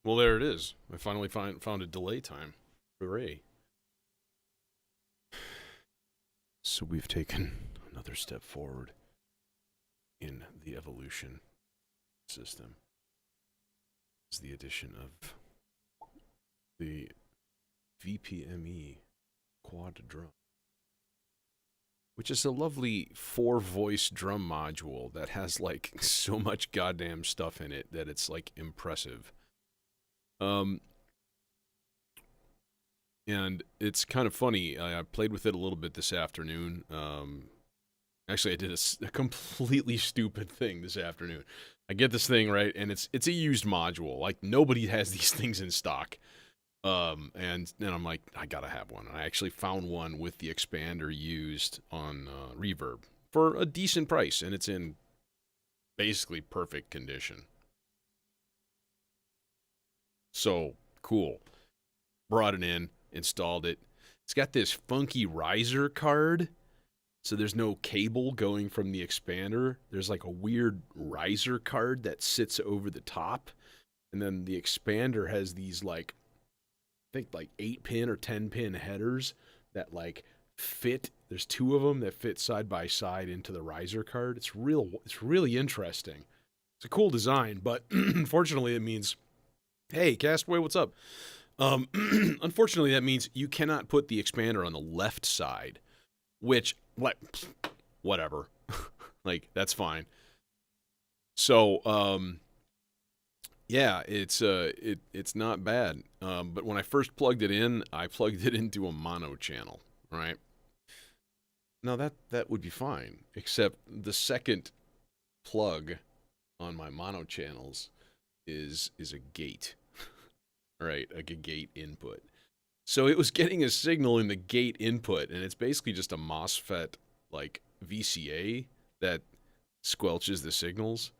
Well, there it is. I finally found a delay time. Hooray. So we've taken another step forward in the evolution system. It's the addition of the VPME quad drum, which is a lovely 4-voice drum module that has like so much goddamn stuff in it that it's like impressive. And it's kind of funny. I played with it a little bit this afternoon. Actually, I did a completely stupid thing this afternoon. I get this thing, right, and it's a used module. Like, nobody has these things in stock. And then I'm like, I gotta have one. And I actually found one with the expander used on Reverb for a decent price, and it's in basically perfect condition. So, cool. Brought it in, installed it. It's got this funky riser card, so there's no cable going from the expander. There's like a weird riser card that sits over the top, and then the expander has these like, I think like 8-pin or 10-pin headers that like fit. There's 2 of them that fit side by side into the riser card. It's really interesting. It's a cool design, but unfortunately it means, hey, Castaway, what's up? Unfortunately, that means you cannot put the expander on the left side, which, like, whatever. Like, that's fine. So, yeah, it's not bad. But when I first plugged it in, I plugged it into a mono channel, right? Now, that would be fine, except the second plug on my mono channels is a gate. Right, like a gate input. So it was getting a signal in the gate input, and it's basically just a MOSFET, like, VCA that squelches the signals.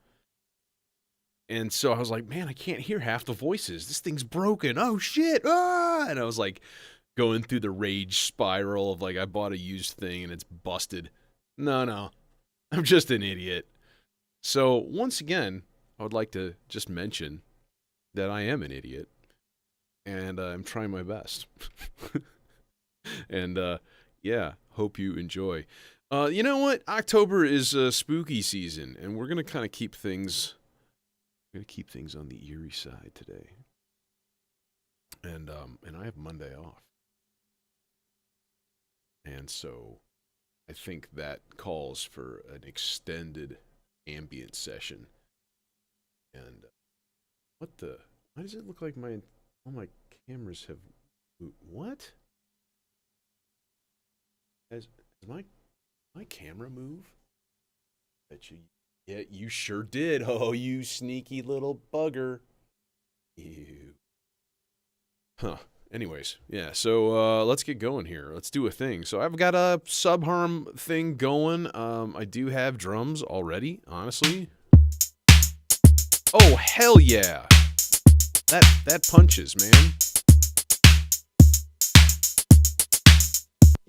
And so I was like, man, I can't hear half the voices. This thing's broken. Oh, shit. Ah! And I was like going through the rage spiral of like, I bought a used thing and it's busted. No, I'm just an idiot. So once again, I would like to just mention that I am an idiot. And I'm trying my best. And, yeah, hope you enjoy. You know what? October is spooky season, and we're going to kind of keep things on the eerie side today. And I have Monday off. And so I think that calls for an extended ambient session. And why does it look like all my cameras have... What? Has my camera move? Bet you... Yeah, you sure did. Oh, you sneaky little bugger. Ew. Huh. Anyways, yeah, so let's get going here. Let's do a thing. So I've got a sub-harm thing going. I do have drums already, honestly. Oh, hell yeah. That punches, man.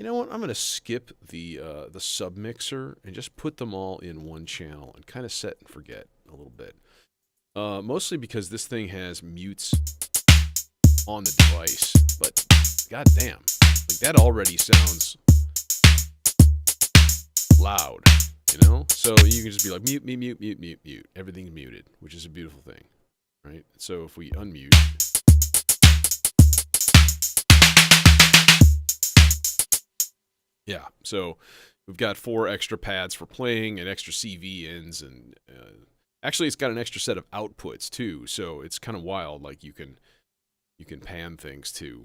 You know what? I'm gonna skip the sub mixer and just put them all in one channel and kind of set and forget a little bit. Mostly because this thing has mutes on the device, but goddamn, like that already sounds loud, you know? So you can just be like mute, mute, mute, mute, mute, mute. Everything's muted, which is a beautiful thing, right? So if we unmute, yeah. So we've got 4 extra pads for playing and extra CV ins, and actually it's got an extra set of outputs too. So it's kind of wild. Like you can pan things to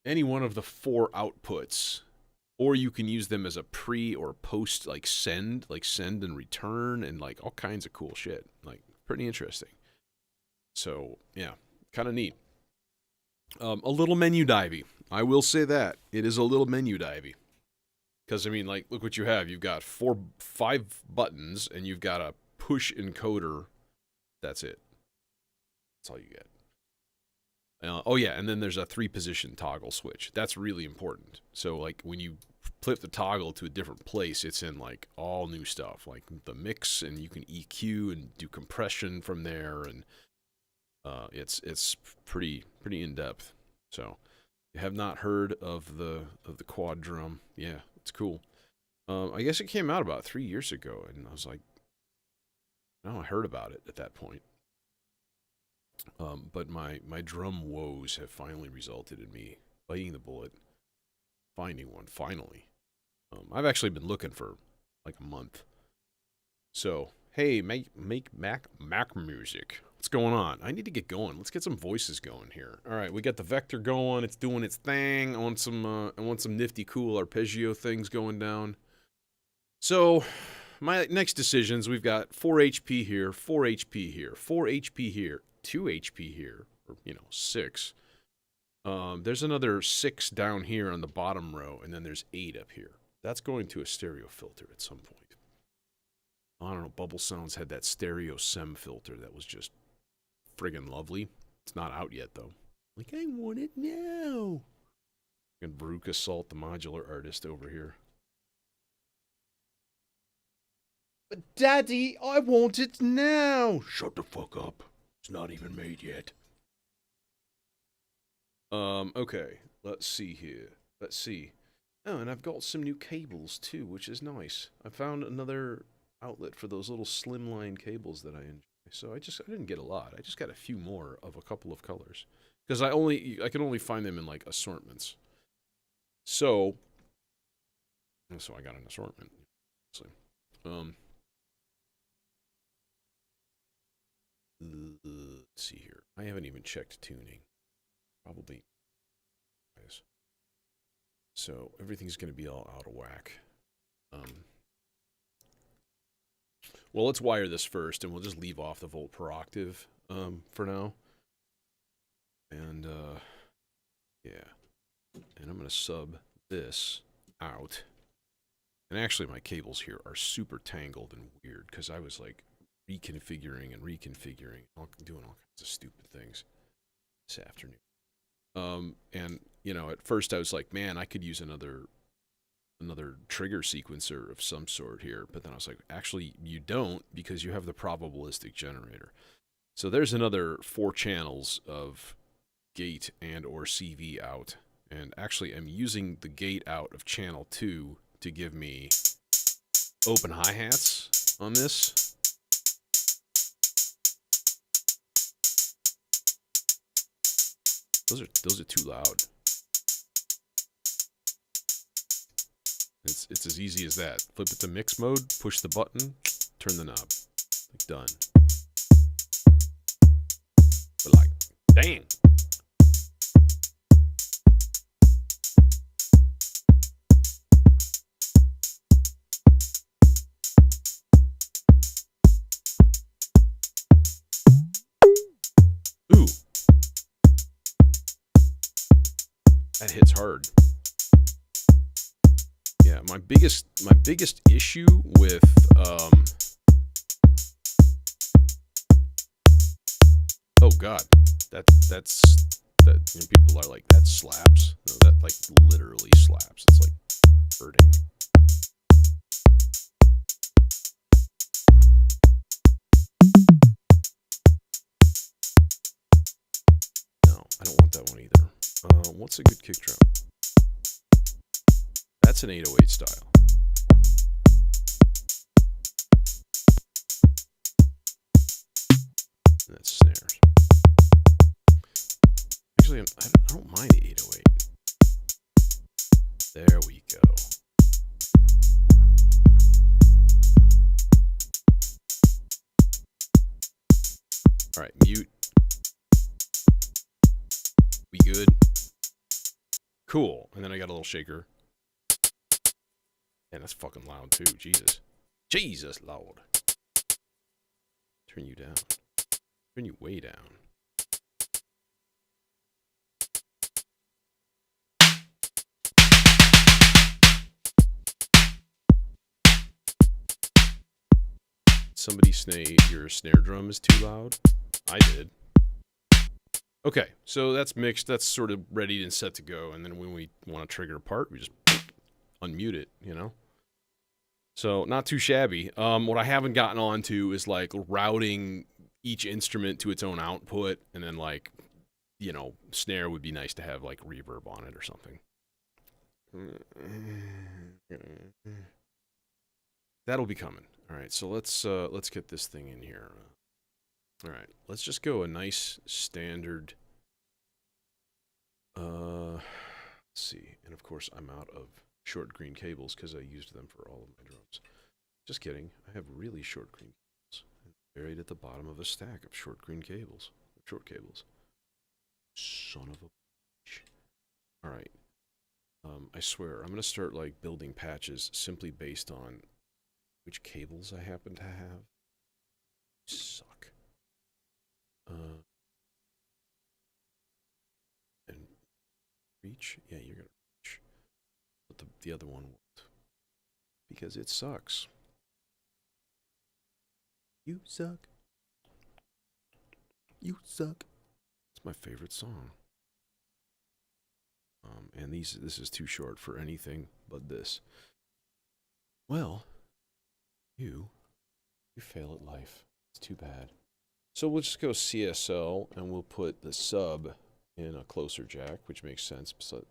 any one of the 4 outputs, or you can use them as a pre or post, like send and return, and like all kinds of cool shit. Like pretty interesting. So yeah, kind of neat. A little menu divey. I will say that it is a little menu divey. Because I mean, like, look what you have. You've got 5 buttons, and you've got a push encoder. That's it. That's all you get. Oh yeah, and then there's a 3-position toggle switch. That's really important. So like when you flip the toggle to a different place, it's in like all new stuff, like the mix, and you can EQ and do compression from there, and it's pretty in depth. So you have not heard of the quad drum? Yeah, it's cool. I guess it came out about 3 years ago, and I was like, no, I heard about it at that point. But my drum woes have finally resulted in me biting the bullet, finding one, finally. I've actually been looking for like a month. So, hey, make Mac music. What's going on? I need to get going. Let's get some voices going here. All right, we got the vector going. It's doing its thing. I want some nifty, cool arpeggio things going down. So, my next decisions, we've got 4 HP here, 4 HP here, 4 HP here, 2 HP here, or 6. There's another 6 down here on the bottom row, and then there's 8 up here. That's going to a stereo filter at some point. I don't know, Bubble Sounds had that stereo SEM filter that was just friggin' lovely. It's not out yet, though. Like, I want it now. And Baruch Salt, the modular artist over here. But Daddy, I want it now. Shut the fuck up. It's not even made yet. Okay. Let's see here. Let's see. Oh, and I've got some new cables too, which is nice. I found another outlet for those little slimline cables that I enjoy. So I didn't get a lot. I just got a few more of a couple of colors. Because I can only find them in like assortments. So I got an assortment. So, let's see here. I haven't even checked tuning. Probably. So everything's going to be all out of whack. Well, let's wire this first, and we'll just leave off the volt per octave for now. And yeah, and I'm going to sub this out. And actually, my cables here are super tangled and weird because I was like reconfiguring, doing all kinds of stupid things this afternoon. And at first I was like, man, I could use another trigger sequencer of some sort here. But then I was like, actually, you don't, because you have the probabilistic generator. So there's another 4 channels of gate and or CV out. And actually, I'm using the gate out of channel 2 to give me open hi-hats on this. Those are too loud. It's as easy as that. Flip it to mix mode, push the button, turn the knob. Like, done. But like, dang. Ooh. That hits hard. Yeah, my biggest issue with oh god, that's that, you know, people are like, that slaps. No, that like literally slaps. It's like hurting. No, I don't want that one either. What's a good kick drum? That's an 808 style. And that's snares. Actually, I don't mind the 808. There we go. All right, mute. We good? Cool. And then I got a little shaker. And that's fucking loud too. Jesus. Jesus, Lord. Turn you down. Turn you way down. Somebody say your snare drum is too loud? I did. Okay, so that's mixed. That's sort of ready and set to go. And then when we want to trigger a part, we just unmute it, you know? So not too shabby. What I haven't gotten onto is like routing each instrument to its own output. And then like, you know, snare would be nice to have like reverb on it or something. That'll be coming. All right, so let's get this thing in here. All right, let's just go a nice standard. Let's see, and of course I'm out of short green cables because I used them for all of my drums. Just kidding. I have really short green cables buried at the bottom of a stack of short green cables. Short cables. Son of a bitch. All right. I swear I'm gonna start like building patches simply based on which cables I happen to have. Suck. And reach? Yeah, you're gonna reach. But the other one won't. Because it sucks. You suck. You suck. It's my favorite song. And this is too short for anything but this. Well, you fail at life. It's too bad. So we'll just go CSL and we'll put the sub in a closer jack, which makes sense. So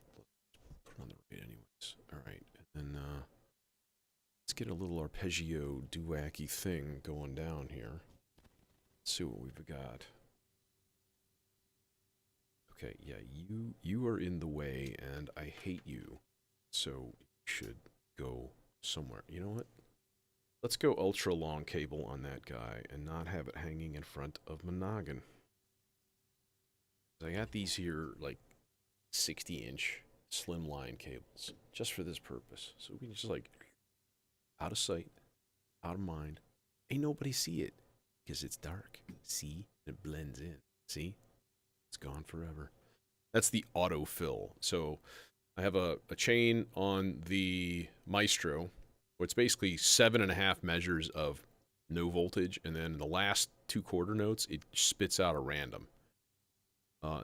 put it on the right anyways. All right, and then let's get a little arpeggio doo-wacky thing going down here. Let's see what we've got. Okay, yeah, you are in the way, and I hate you, so you should go somewhere. You know what? Let's go ultra long cable on that guy and not have it hanging in front of my noggin. I got these here like 60-inch slimline cables just for this purpose. So we can just like out of sight, out of mind. Ain't nobody see it because it's dark. See? It blends in. See? It's gone forever. That's the autofill. So I have a chain on the Maestro. It's basically 7.5 measures of no voltage, and then the last 2 quarter notes, it spits out a random.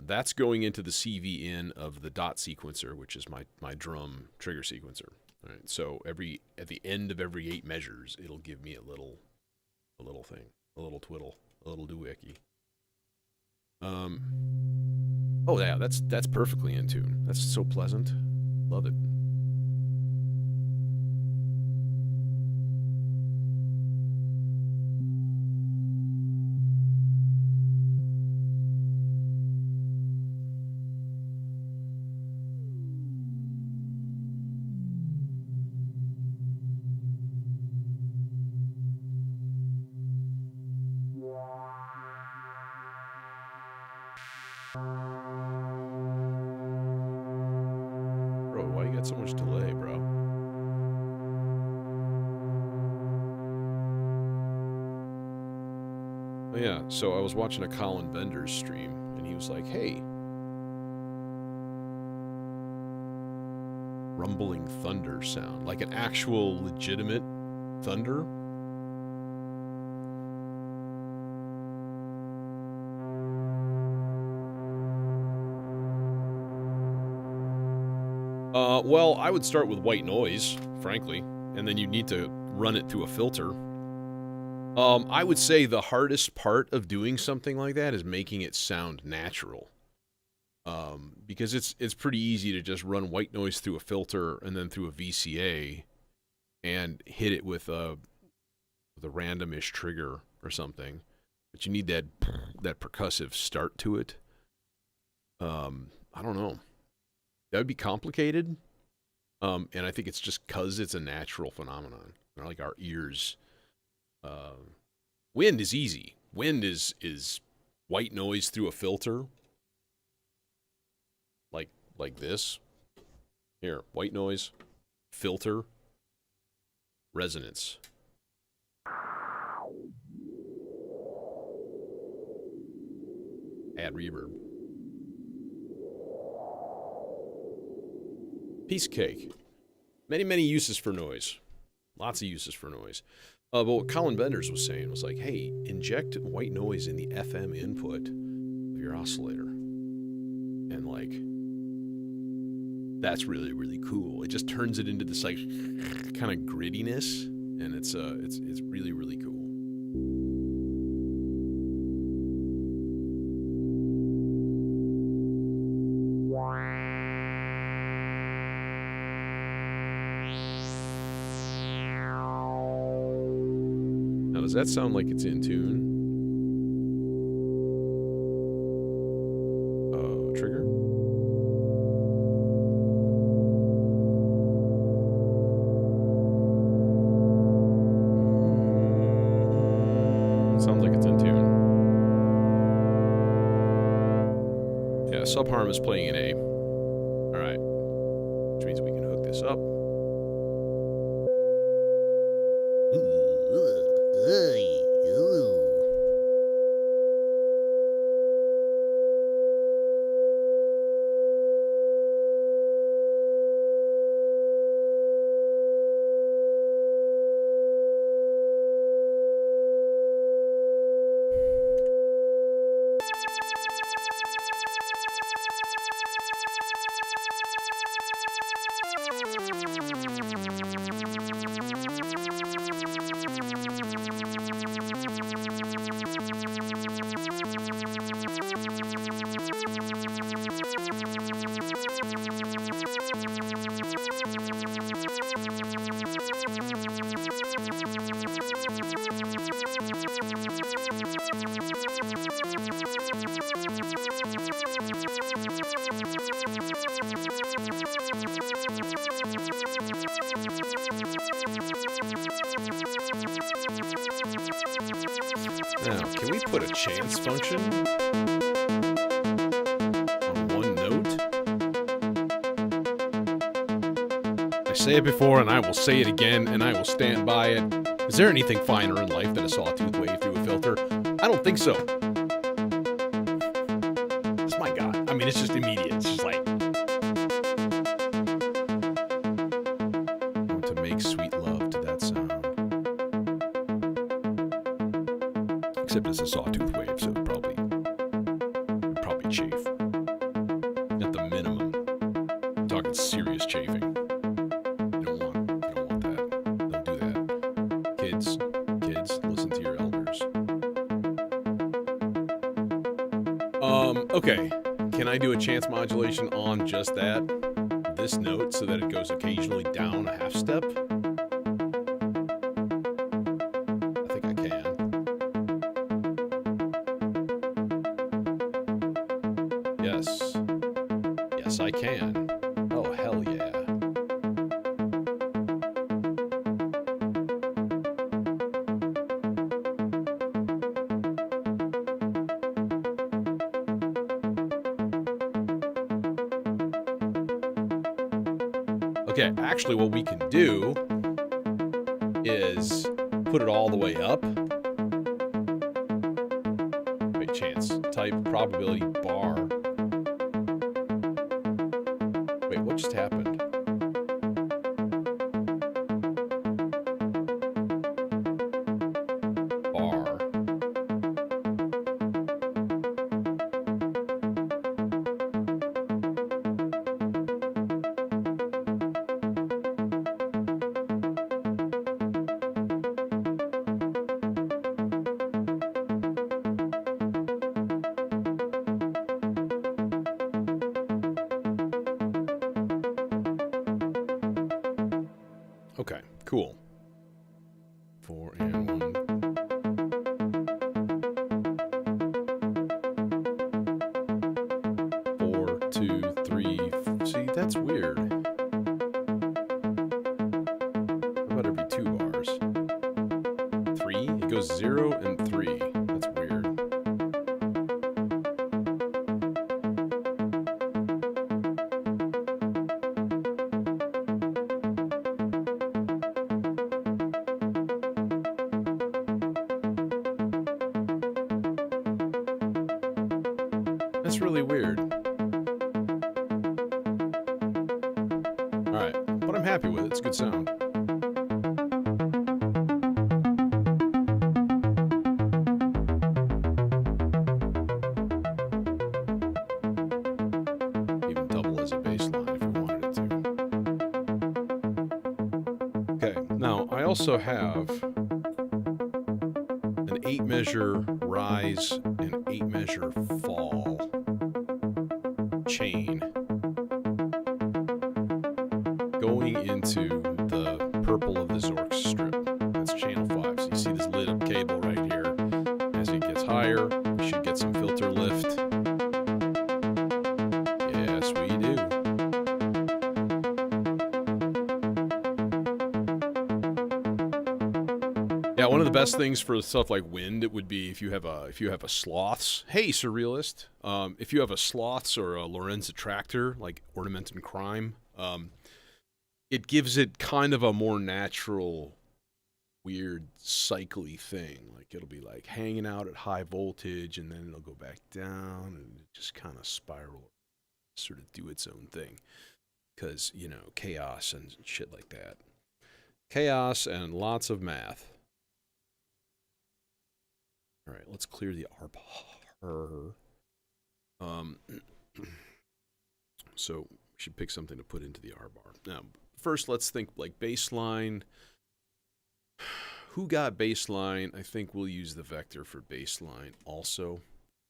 That's going into the CV in of the dot sequencer, which is my drum trigger sequencer. All right, so at the end of every 8 measures, it'll give me a little thing, a little twiddle, a little doohickey. Oh yeah, that's perfectly in tune. That's so pleasant. Love it. Bro, why you got so much delay, bro? Oh yeah, so I was watching a Colin Benders stream, and he was like, hey, rumbling thunder sound, like an actual legitimate thunder. Well, I would start with white noise, frankly, and then you need to run it through a filter. I would say the hardest part of doing something like that is making it sound natural. Because it's pretty easy to just run white noise through a filter and then through a VCA and hit it with a randomish trigger or something. But you need that percussive start to it. I don't know. That would be complicated. And I think it's just because it's a natural phenomenon. Like our ears. Wind is easy. Wind is white noise through a filter. Like this. Here, white noise, filter, resonance. Add reverb. Piece of cake. Many, many uses for noise. Lots of uses for noise. But what Colin Benders was saying was like, hey, inject white noise in the FM input of your oscillator. And like, that's really, really cool. It just turns it into this like kind of grittiness, and it's really, really cool. Now, does that sound like it's in tune? Trigger. Sounds like it's in tune. Yeah, Subharm is playing in A. Alright. Which means we can hook this up. Now, can we put a chance function on one note? I say it before and I will say it again and I will stand by it. Is there anything finer in life than a sawtooth wave through a filter? I don't think so. It's my God. I mean, it's just immediate. It's just like... to make sweet love to that sound. Except it's a sawtooth wave, so it'd probably chafe. At the minimum. I'm talking serious chafing. You don't want that. Don't do that. Kids, listen to your elders. Okay. Can I do a chance modulation on just this note, so that it goes occasionally down a half step? I think I can. Yes, I can. Oh, hell yeah. Okay, actually what we can do is put it all the way up. Wait, chance. Type probability bar. Wait, what just happened? Bar. Okay, cool. 4 and 1. 4, 2, 3. See, that's weird. How about every 2 bars? 3? It goes 0 and 3. That's weird. That's really weird. Alright, but I'm happy with it. It's a good sound. Even double as a bass line if you wanted it to. Okay, now I also have an 8-measure rise and 8-measure fall chain going into the purple of the Zork strip. That's channel 5. So you see this lit up cable right here. As it gets higher, we should get some filter lift. Yes, we do. Yeah, one of the best things for stuff like wind, it would be if you have a sloths. Hey, surrealist. If you have a sloths or a Lorenz attractor like Ornament and Crime, it gives it kind of a more natural, weird, cycly thing. Like it'll be like hanging out at high voltage, and then it'll go back down, and just kind of spiral, sort of do its own thing. Because you know, chaos and shit like that. Chaos and lots of math. All right, let's clear the arbor. So we should pick something to put into the arbor. Now, first, let's think like baseline. Who got baseline? I think we'll use the vector for baseline also.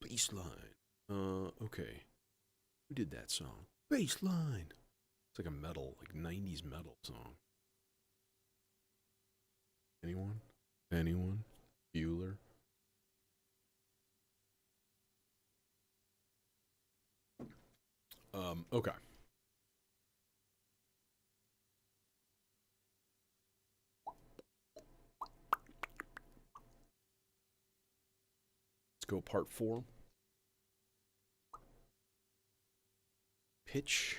Baseline. Okay. Who did that song? Baseline. It's like a metal, like 90s metal song. Anyone? Anyone? Bueller? Okay. Let's go part 4. Pitch.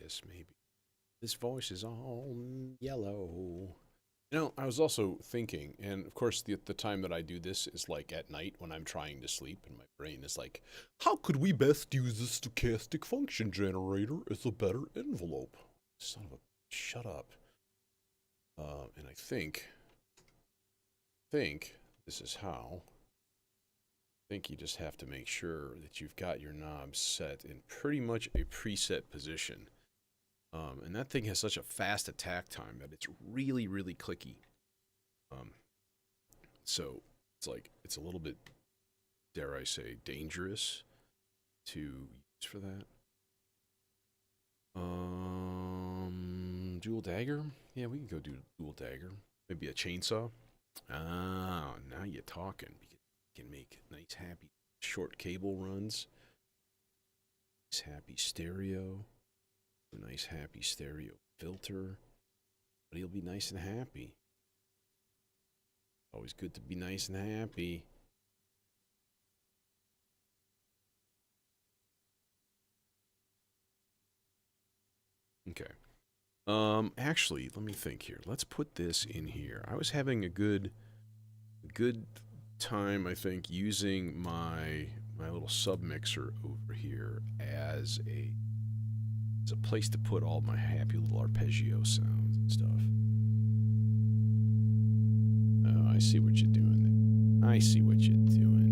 Guess maybe. This voice is all yellow. You know, I was also thinking, and of course the time that I do this is like at night when I'm trying to sleep, and my brain is like, how could we best use the stochastic function generator as a better envelope? Son of a, shut up. And I think this is how. I think you just have to make sure that you've got your knobs set in pretty much a preset position. And that thing has such a fast attack time that it's really, really clicky. So it's like, it's a little bit, dare I say, dangerous to use for that. Dual dagger? Yeah, we can go do dual dagger. Maybe a chainsaw. Ah, now you're talking. We can make nice, happy, short cable runs. Nice, happy stereo. A nice, happy stereo filter. But he'll be nice and happy. Always good to be nice and happy. Okay. Actually, let me think here. Let's put this in here. I was having a good time, I think, using my little submixer over here as a place to put all my happy little arpeggio sounds and stuff. Oh, I see what you're doing there. I see what you're doing.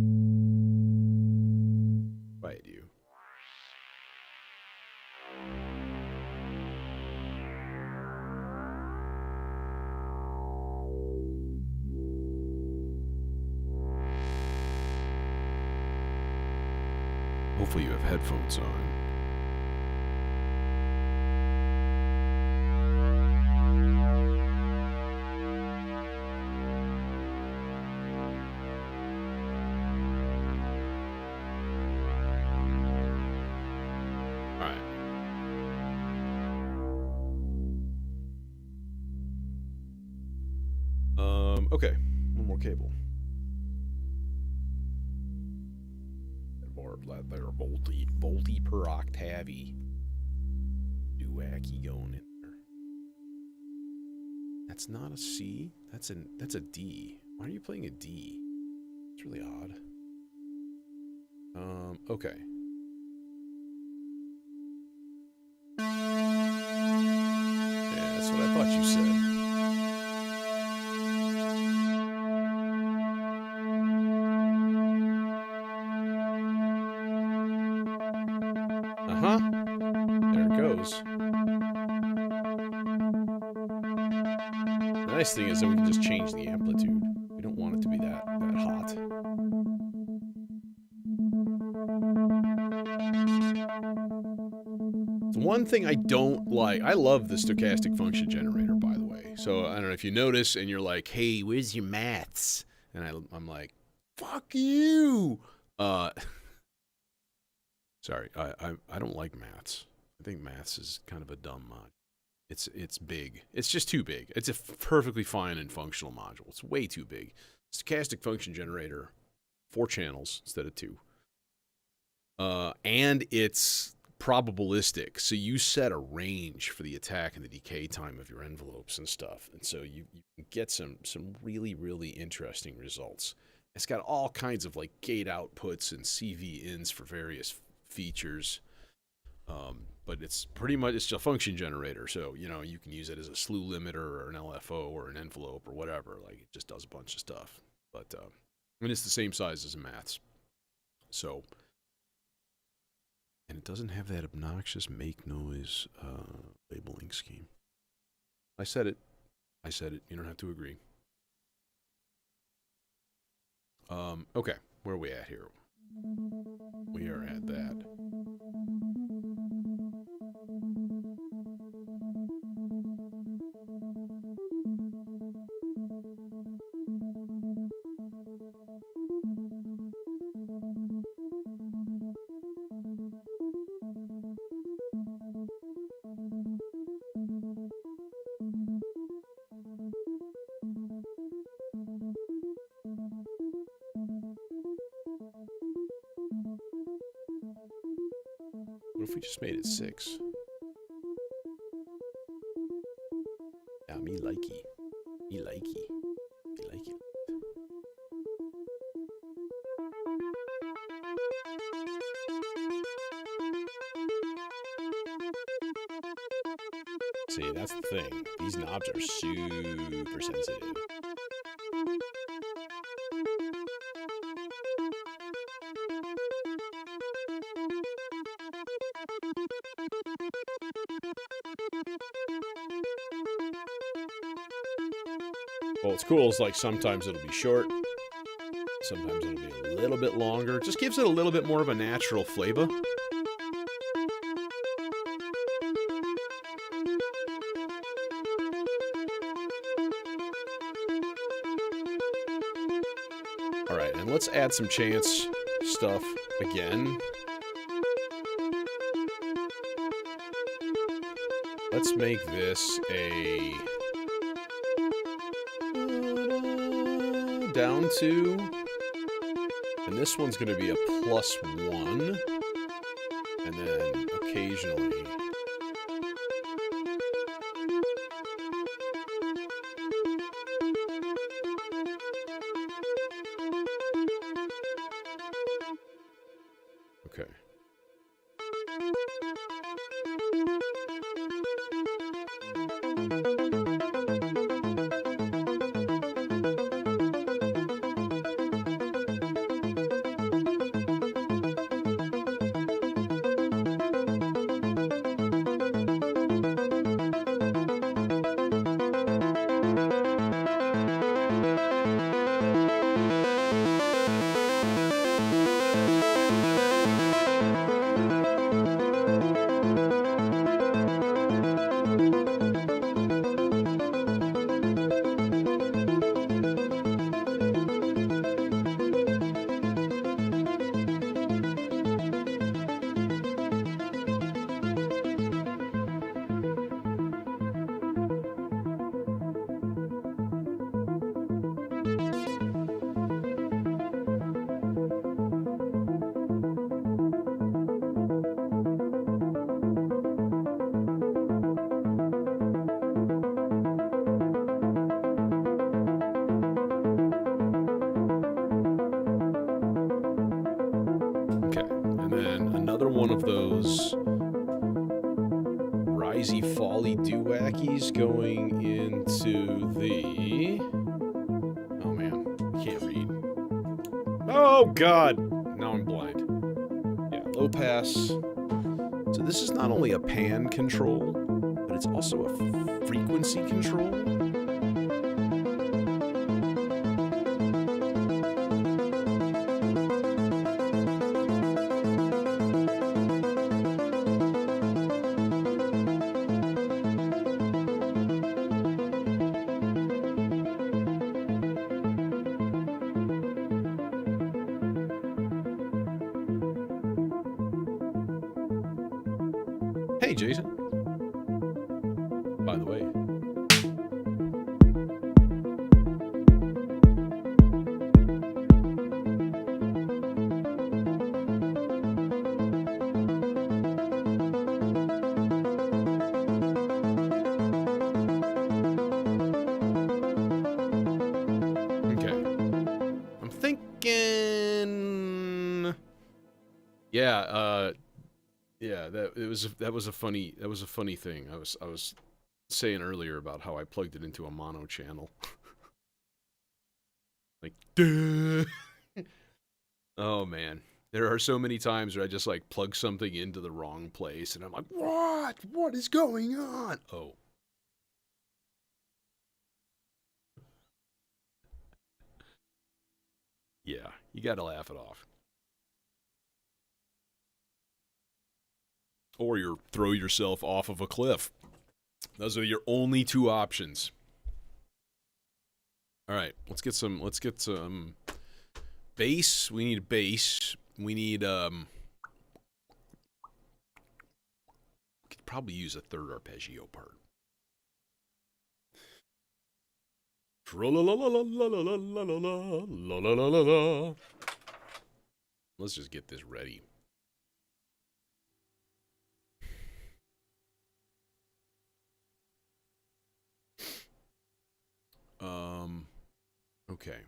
Hopefully you have headphones on. Okay, one more cable. That there volty per octavy duacky going in there. That's not a C. That's a D. Why are you playing a D? It's really odd. Okay. Yeah, that's what I thought you said. There it goes. The nice thing is that we can just change the amplitude. We don't want it to be that hot. The one thing I don't like, I love the stochastic function generator, by the way. So I don't know if you notice and you're like, hey, where's your maths? And I'm like, fuck you. Sorry, I don't like maths. I think maths is kind of a dumb mod. It's big. It's just too big. It's a perfectly fine and functional module. It's way too big. Stochastic function generator, 4 channels instead of 2. And it's probabilistic. So you set a range for the attack and the decay time of your envelopes and stuff. And so you can get some really, really interesting results. It's got all kinds of like gate outputs and CV ins for various features. But it's pretty much, it's a function generator. So, you know, you can use it as a slew limiter or an LFO or an envelope or whatever. Like, it just does a bunch of stuff. But, and it's the same size as a maths. So, and it doesn't have that obnoxious make noise labeling scheme. I said it. You don't have to agree. Okay, where are we at here? We are at that. What if we just made it 6? Yeah, me likey. Me likey. Me likey. See, that's the thing. These knobs are super sensitive. Well, what's cool is like sometimes it'll be short, sometimes it'll be a little bit longer. It just gives it a little bit more of a natural flavor. All right, and let's add some chance stuff again. Let's make this a down 2, and this one's going to be a +1, and then occasionally okay. then another one of those risey folly doo-wackies going into the... Oh man, I can't read. Oh god! Now I'm blind. Yeah, low pass. So this is not only a pan control, but it's also a frequency control. Hey, Jason. By the way. Okay. I'm thinking... Yeah, yeah, that was a funny thing. I was saying earlier about how I plugged it into a mono channel. Like, duh. Oh man, there are so many times where I just like plug something into the wrong place, and I'm like, what? What is going on? Oh. Yeah, you gotta laugh it off. Or you throw yourself off of a cliff. Those are your only two options. All right, let's get some bass. We need a bass. We need we could probably use a third arpeggio part. Let's just get this ready. Okay.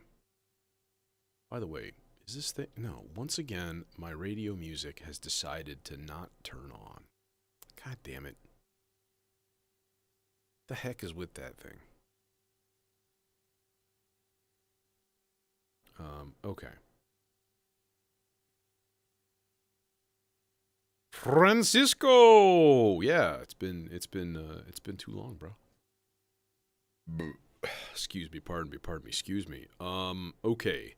By the way, is this thing... No, once again, my radio music has decided to not turn on. God damn it. What the heck is with that thing? Okay. Francisco! Yeah, it's been too long, bro. Excuse me, pardon me, excuse me. Okay.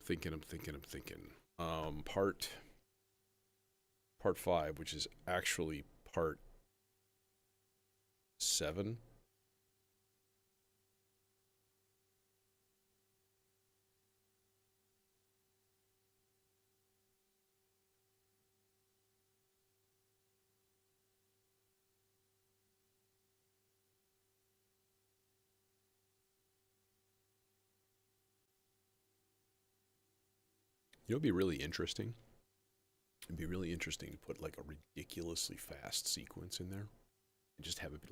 I'm thinking. Part 5, which is actually part 7. You know, it'd be really interesting. It'd be really interesting to put like a ridiculously fast sequence in there and just have it be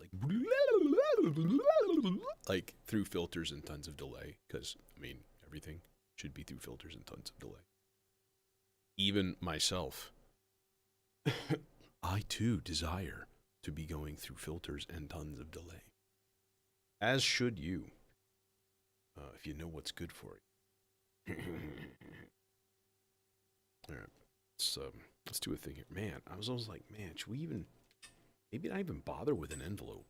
like through filters and tons of delay. Because, I mean, everything should be through filters and tons of delay. Even myself, I too desire to be going through filters and tons of delay. As should you, if you know what's good for you. All right, let's do a thing here. Man, I was always like, man, should we even, maybe not even bother with an envelope?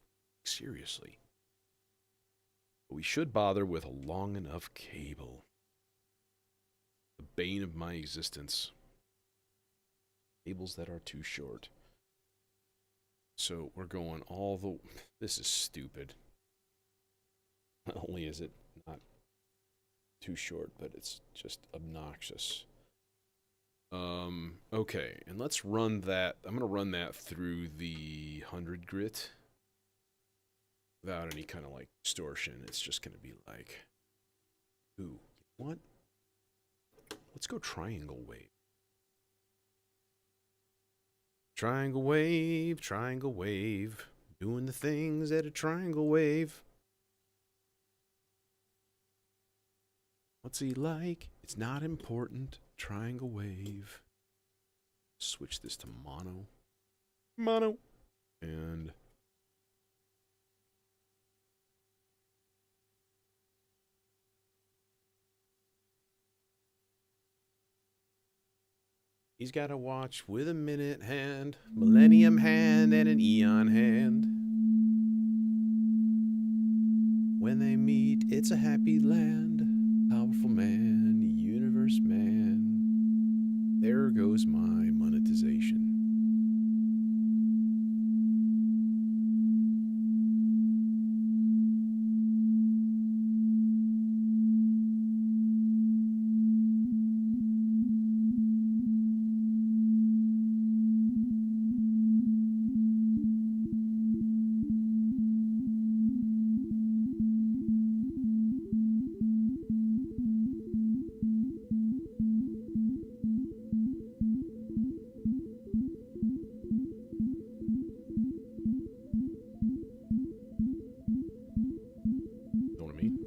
Seriously. But we should bother with a long enough cable. The bane of my existence. Cables that are too short. So we're going all the... This is stupid. Not only is it not too short, but it's just obnoxious. Okay, and let's run that. I'm going to run that through the 100 grit without any kind of like distortion. It's just going to be like, ooh, what? Let's go triangle wave. Triangle wave, doing the things at a triangle wave. What's he like? It's not important. Triangle wave. switch this to mono. Mono. And he's got a watch with a minute hand, millennium hand, and an eon hand. When they meet, it's a happy land. Powerful man, universe man. There goes my monetization. Know what I mean?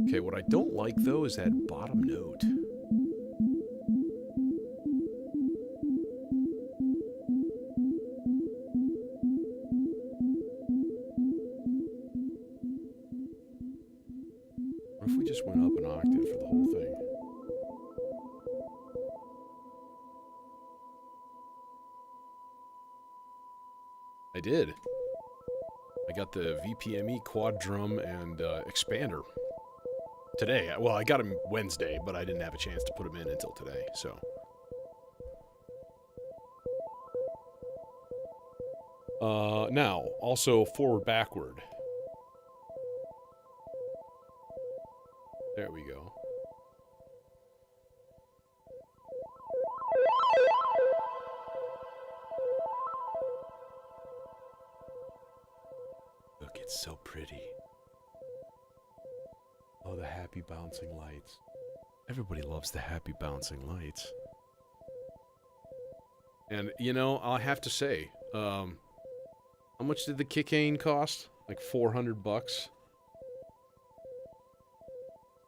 Okay, what I don't like though is that bottom note. What if we just went up an octave for the whole thing? I did. I got the VPME quad drum and expander today. Well, I got them Wednesday, but I didn't have a chance to put them in until today, so. Now, also forward, backward. There we go. Look, it's so pretty. Oh, the happy bouncing lights. Everybody loves the happy bouncing lights. And, you know, I'll have to say, how much did the Kickane cost? Like 400 bucks?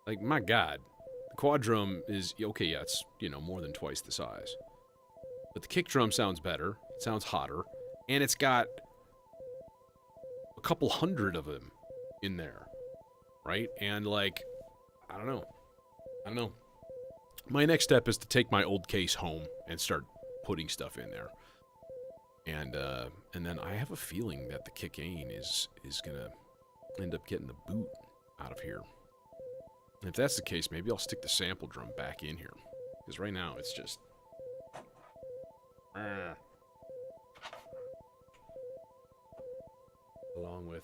Like, my God. The quad drum is, okay, yeah, it's, you know, more than twice the size. But the kick drum sounds better. It sounds hotter. And it's got a couple hundred of them in there. Right? And, like, I don't know. My next step is to take my old case home and start putting stuff in there. And then I have a feeling that the Kickane is gonna end up getting the boot out of here. And if that's the case, maybe I'll stick the sample drum back in here. Because right now it's just... along with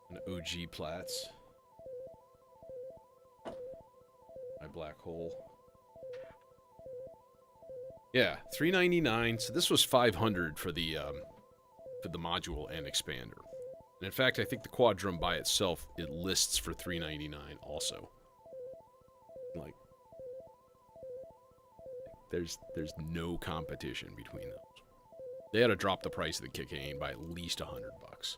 an OG Platts. My black hole. Yeah, $399. So this was $500 for the module and expander. And in fact, I think the quad drum by itself, it lists for $399 also. Like, there's no competition between those. They had to drop the price of the Kickane by at least $100 bucks.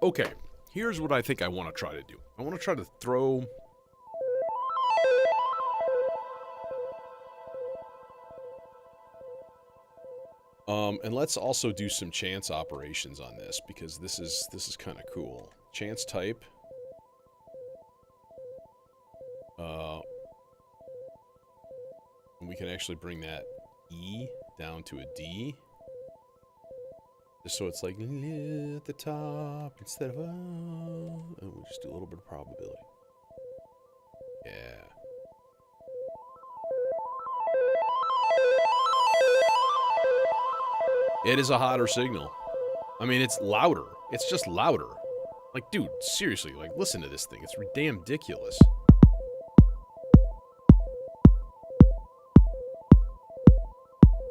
Okay. Here's what I think I want to try to do. I want to try to throw... and let's also do some chance operations on this, because this is kind of cool. Chance type. And we can actually bring that E down to a D. Just so it's like at the top instead of and we'll just do a little bit of probability. Yeah. It is a hotter signal. I mean, it's louder. It's just louder. Like, dude, seriously, like, listen to this thing. It's damn ridiculous.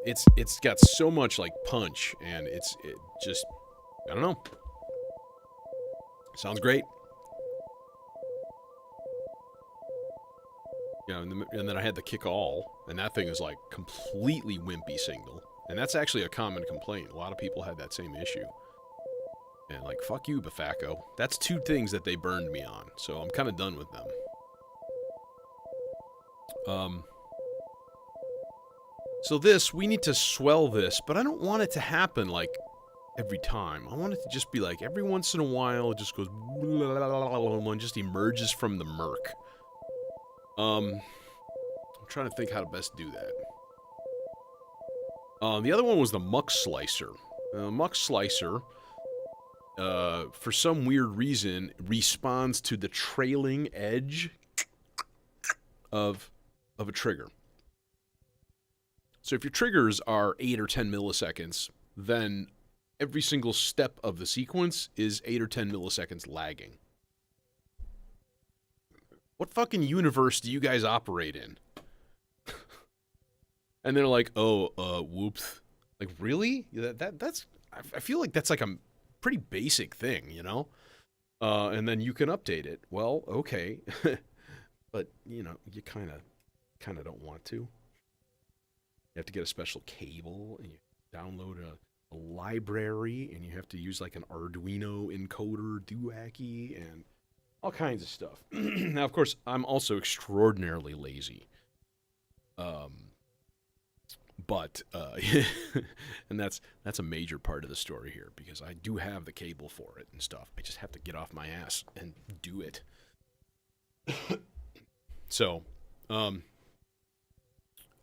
It's got so much, like, punch, and it just, I don't know. Sounds great. You know, and then I had the kick all, and that thing is like completely wimpy signal. And that's actually a common complaint. A lot of people had that same issue. And like, fuck you, Bafacco. That's two things that they burned me on, so I'm kind of done with them. So this, we need to swell this, but I don't want it to happen like every time. I want it to just be like every once in a while it just goes and just emerges from the murk. I'm trying to think how to best do that. The other one was the muck slicer. Muck slicer, for some weird reason, responds to the trailing edge of a trigger. So if your triggers are 8 or 10 milliseconds, then every single step of the sequence is 8 or 10 milliseconds lagging. What fucking universe do you guys operate in? And they're like, oh, whoops. Like, really? That's, I feel like that's like a pretty basic thing, you know? And then you can update it. Well, okay. But, you know, you kind of don't want to. You have to get a special cable, and you download a library, and you have to use like an Arduino encoder doohickey, and all kinds of stuff. Now, of course, I'm also extraordinarily lazy. But and that's a major part of the story here, because I do have the cable for it and stuff. I just have to get off my ass and do it. So,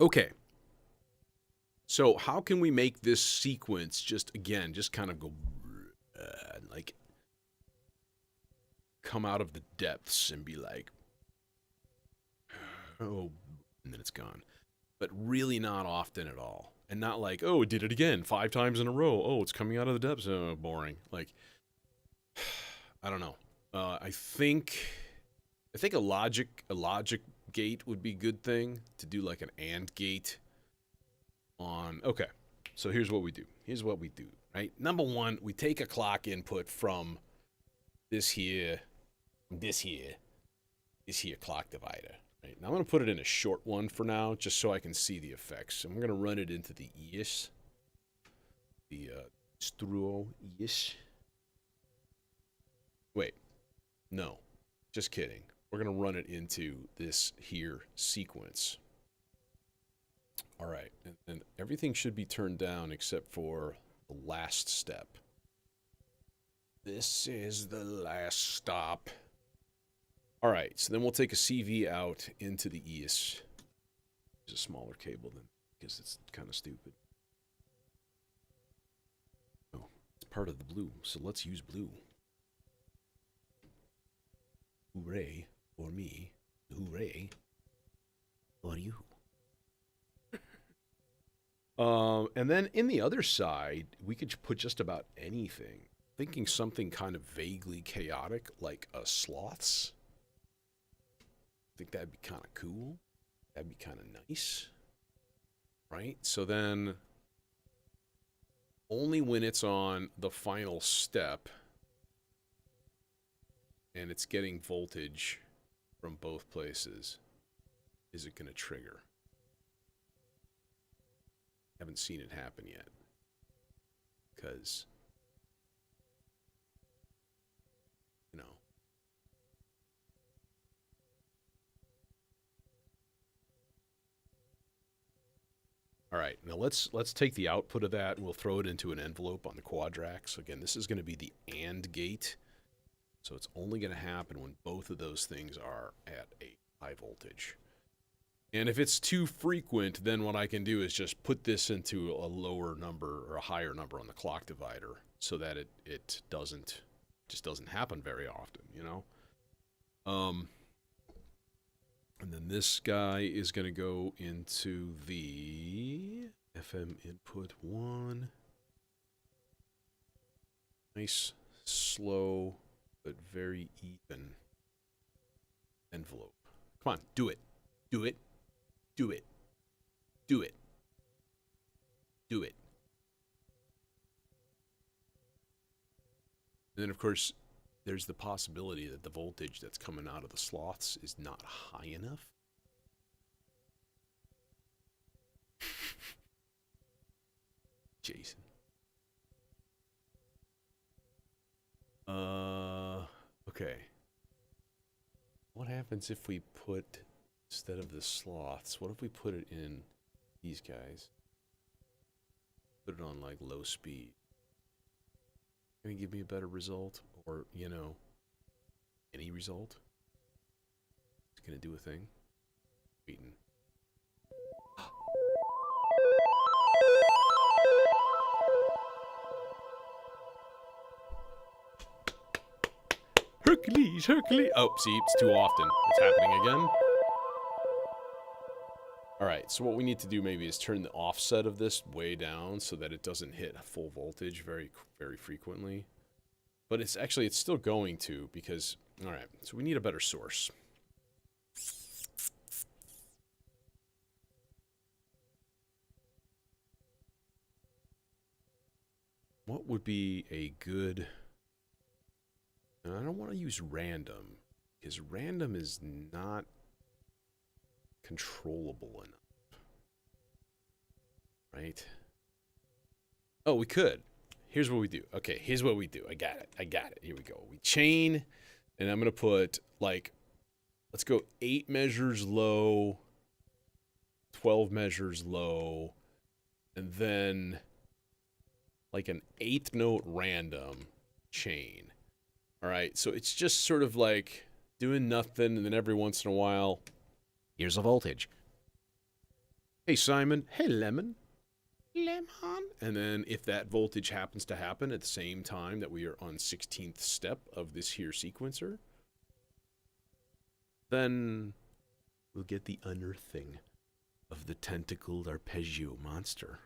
okay. So how can we make this sequence just kind of go like come out of the depths and be like, oh, and then it's gone. But really not often at all. And not like, oh, it did it again 5 times in a row. Oh, it's coming out of the depths. Oh, boring. Like, I don't know. I think a logic gate would be a good thing to do, like an AND gate on. Okay, so here's what we do. Right? Number one, we take a clock input from this here clock divider. Right? Now I'm going to put it in a short one for now, just so I can see the effects. And we're going to run it into the EIS, the Struo EIS. Wait, no, just kidding. We're going to run it into this here sequence. All right, and everything should be turned down except for the last step. This is the last stop. All right, so then we'll take a CV out into the EIS. Use a smaller cable then, because it's kind of stupid. Oh, it's part of the blue, so let's use blue. Hooray for me. Hooray for you. And then in the other side, we could put just about anything. Thinking something kind of vaguely chaotic, like a sloths. I think that'd be kind of cool. That'd be kind of nice. Right? So then, only when it's on the final step and it's getting voltage from both places is it going to trigger. Haven't seen it happen yet. Because, you know. All right, now let's take the output of that and we'll throw it into an envelope on the quadrack. So again, this is going to be the AND gate. So it's only going to happen when both of those things are at a high voltage. And if it's too frequent, then what I can do is just put this into a lower number or a higher number on the clock divider so that it doesn't happen very often, you know? And then this guy is going to go into the FM input 1. Nice, slow, but very even envelope. Come on, do it. Do it. Do it. Do it. Do it. And then, of course, there's the possibility that the voltage that's coming out of the sloths is not high enough. Jason. Okay. What happens if we put, instead of the sloths, what if we put it in these guys? Put it on like low speed. Gonna give me a better result? Or, you know, any result? It's gonna do a thing. Beaten. Hercules, Hercules. Oh, see, it's too often. It's happening again. Alright, so what we need to do maybe is turn the offset of this way down so that it doesn't hit full voltage very, very frequently. But it's actually, it's still going to because, alright, so we need a better source. What would be a good... And I don't want to use random, because random is not controllable enough. Right? Oh, we could. Here's what we do. Okay, here's what we do. I got it. I got it. Here we go. We chain, and I'm going to put, like, let's go 8 measures low, 12 measures low, and then, like, an 8th note random chain. All right, so it's just sort of like doing nothing, and then every once in a while, here's a voltage. Hey, Simon. Hey, Lemon. Lemon. And then if that voltage happens to happen at the same time that we are on 16th step of this here sequencer, then we'll get the unearthing of the tentacled arpeggio monster.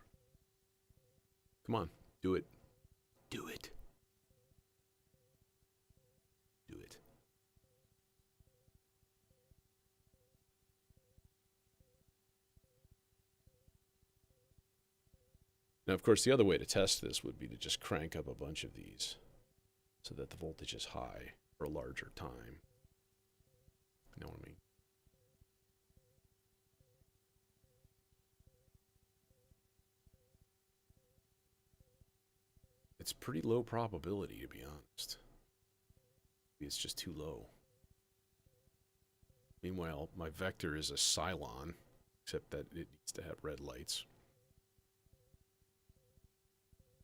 Come on, do it. Do it. Do it. Now, of course, the other way to test this would be to just crank up a bunch of these so that the voltage is high for a larger time. You know what I mean? It's pretty low probability, to be honest. Maybe it's just too low. Meanwhile, my vector is a Cylon, except that it needs to have red lights.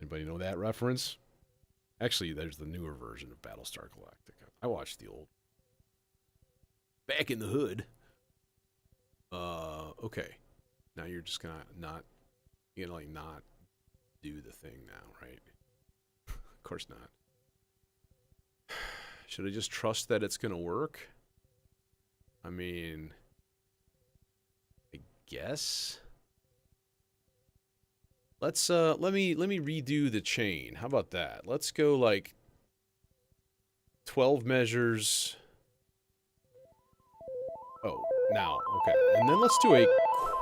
Anybody know that reference? Actually, there's the newer version of Battlestar Galactica. I watched the old. Back in the hood. Okay. Now you're just gonna not, you're gonna like not do the thing now, right? Of course not. Should I just trust that it's gonna work? I mean, I guess. Let's let me redo the chain. How about that? Let's go like 12 measures. Oh, now, okay. And then let's do a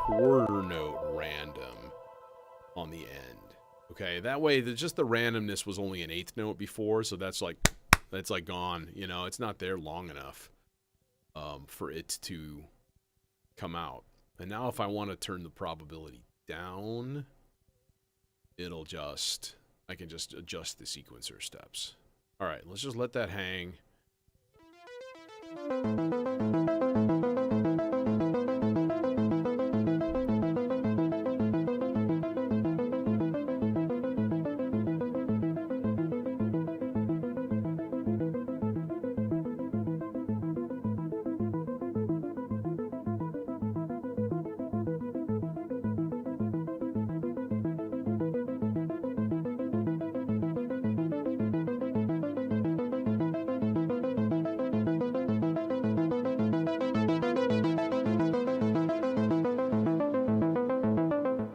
quarter note random on the end. Okay, that way just the randomness was only an 8th note before, so that's like gone, you know, it's not there long enough for it to come out. And now if I want to turn the probability down, it'll just, I can just adjust the sequencer steps. All right, let's just let that hang.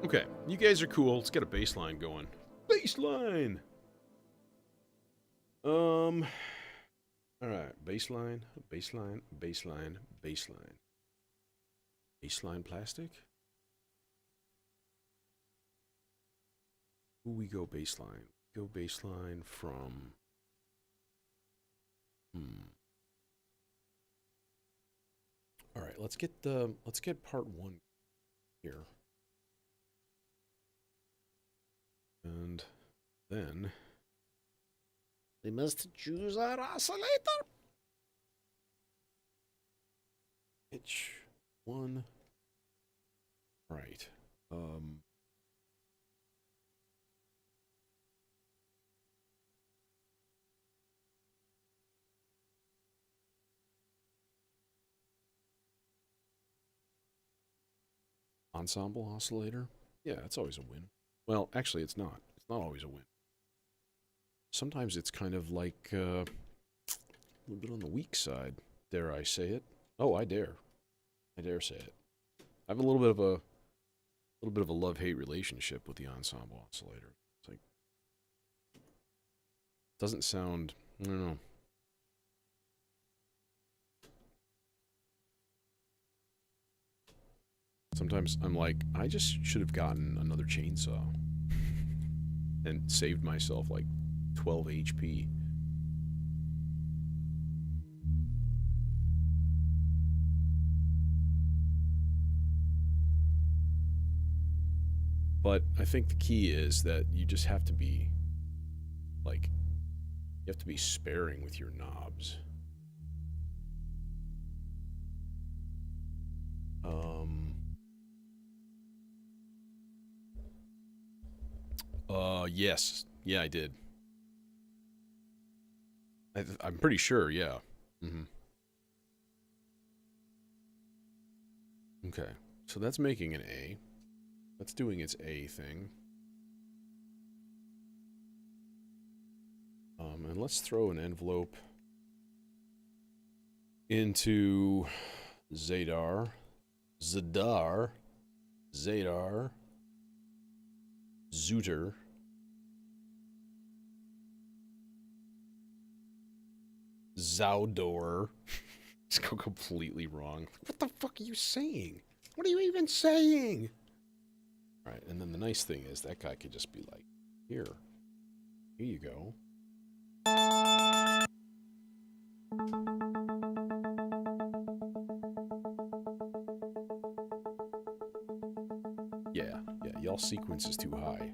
Okay, you guys are cool. Let's get a baseline going. Baseline! All right, baseline, baseline, baseline, baseline. Baseline plastic? Who we go baseline? Go baseline from... All right, let's get part 1 here. And then we must choose our oscillator. pitch one. Right. Ensemble oscillator? Yeah, it's always a win. Well, actually, it's not. It's not always a win. Sometimes it's kind of like a little bit on the weak side. Dare I say it? Oh, I dare. I dare say it. I have a little bit of a love-hate relationship with the ensemble oscillator. It's like doesn't sound. I don't know. Sometimes I'm like, I just should have gotten another chainsaw and saved myself like 12 HP. But I think the key is that you just have to be, like, you have to be sparing with your knobs. Yes. Yeah, I did. I'm pretty sure, yeah. Okay, so that's making an A. That's doing its A thing. And let's throw an envelope into Zadar, Zooter, Zaudor. Just go completely wrong. What the fuck are you saying? What are you even saying? All right, and then the nice thing is that guy could just be like, here you go. Yeah, y'all sequence is too high.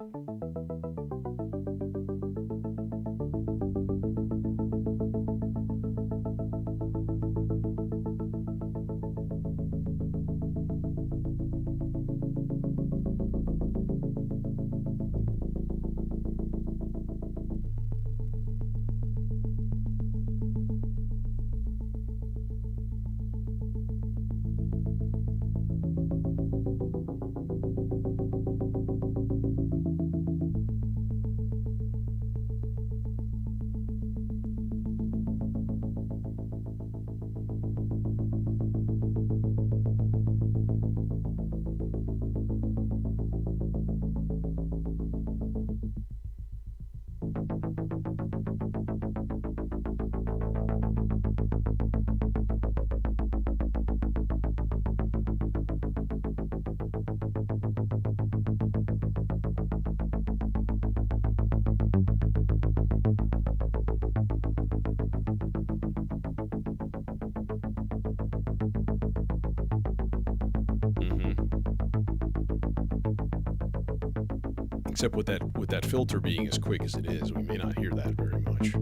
Except with that filter being as quick as it is, we may not hear that very much.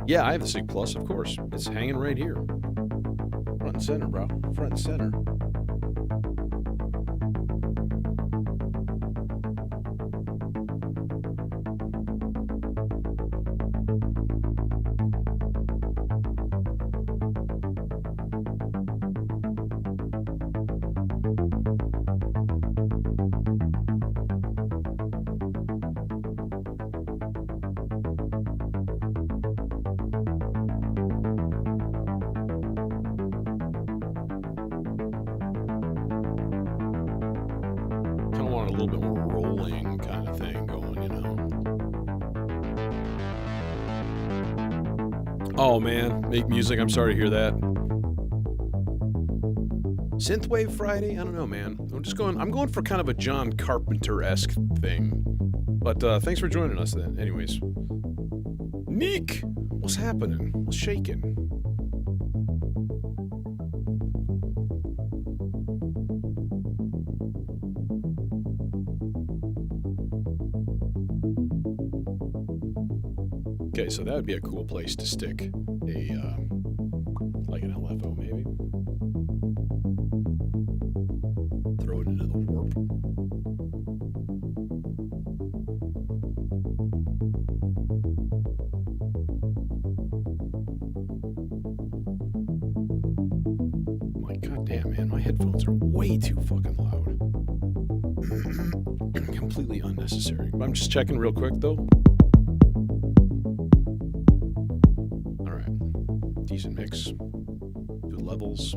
Yeah, I have the Sig Plus, of course. It's hanging right here. Front and center, bro. Front and center. Oh man, make music. I'm sorry to hear that. Synthwave Friday? I don't know, man. I'm going for kind of a John Carpenter-esque thing. But thanks for joining us then. Anyways. Neek! What's happening? What's shaking? Okay, so that would be a cool place to stick a, like an LFO maybe. Throw it into the warp. My goddamn, man, my headphones are way too fucking loud. Completely unnecessary. I'm just checking real quick though. Alright. Decent mix. Good levels.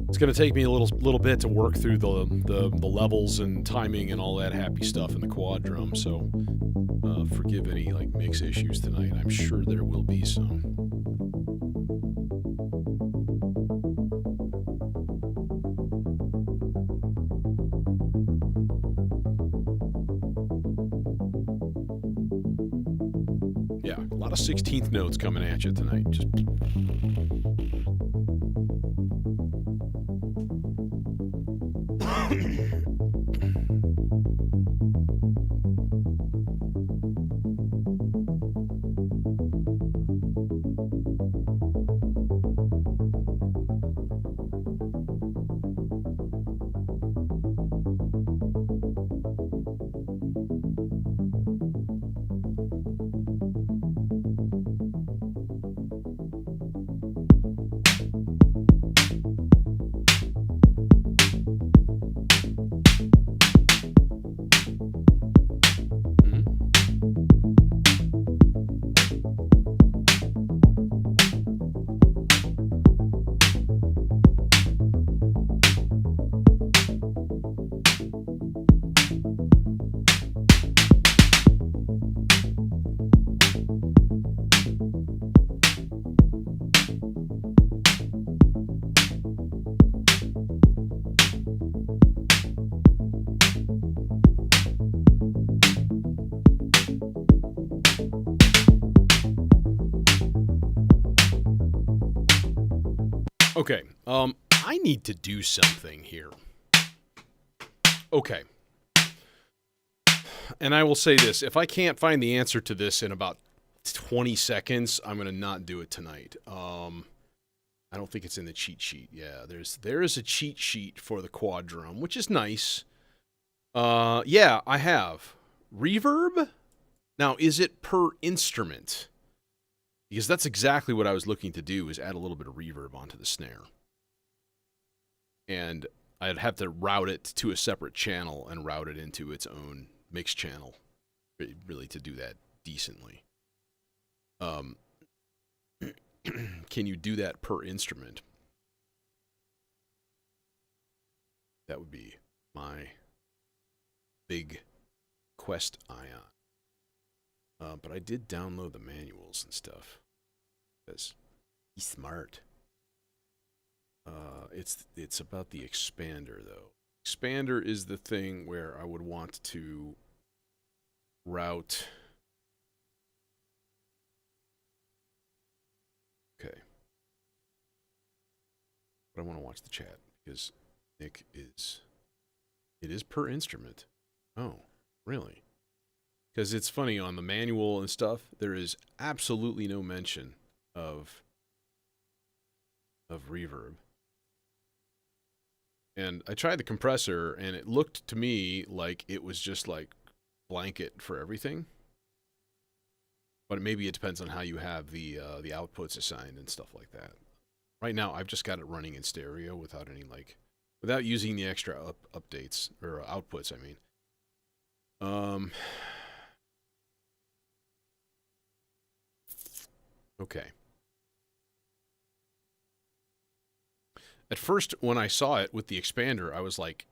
It's gonna take me a little bit to work through the levels and timing and all that happy stuff in the quad drum, so forgive any like mix issues tonight. I'm sure there will be some. Yeah, a lot of 16th notes coming at you tonight. Just okay. I need to do something here. Okay. And I will say this, if I can't find the answer to this in about 20 seconds, I'm going to not do it tonight. I don't think it's in the cheat sheet. Yeah, there is a cheat sheet for the quad drum, which is nice. Yeah, I have. Reverb? Now, is it per instrument? Because that's exactly what I was looking to do, is add a little bit of reverb onto the snare. And I'd have to route it to a separate channel and route it into its own mix channel, really, to do that decently. Can you do that per instrument? That would be my big quest ion. But I did download the manuals and stuff. Because he's smart. It's about the expander, though. Expander is the thing where I would want to route. Okay. But I want to watch the chat because Nick is. It is per instrument. Oh, really? Because it's funny, on the manual and stuff, there is absolutely no mention of reverb. And I tried the compressor, and it looked to me like it was just like blanket for everything. But maybe it depends on how you have the outputs assigned and stuff like that. Right now, I've just got it running in stereo without any without using the extra updates or outputs. I mean, okay. At first, when I saw it with the expander, I was like,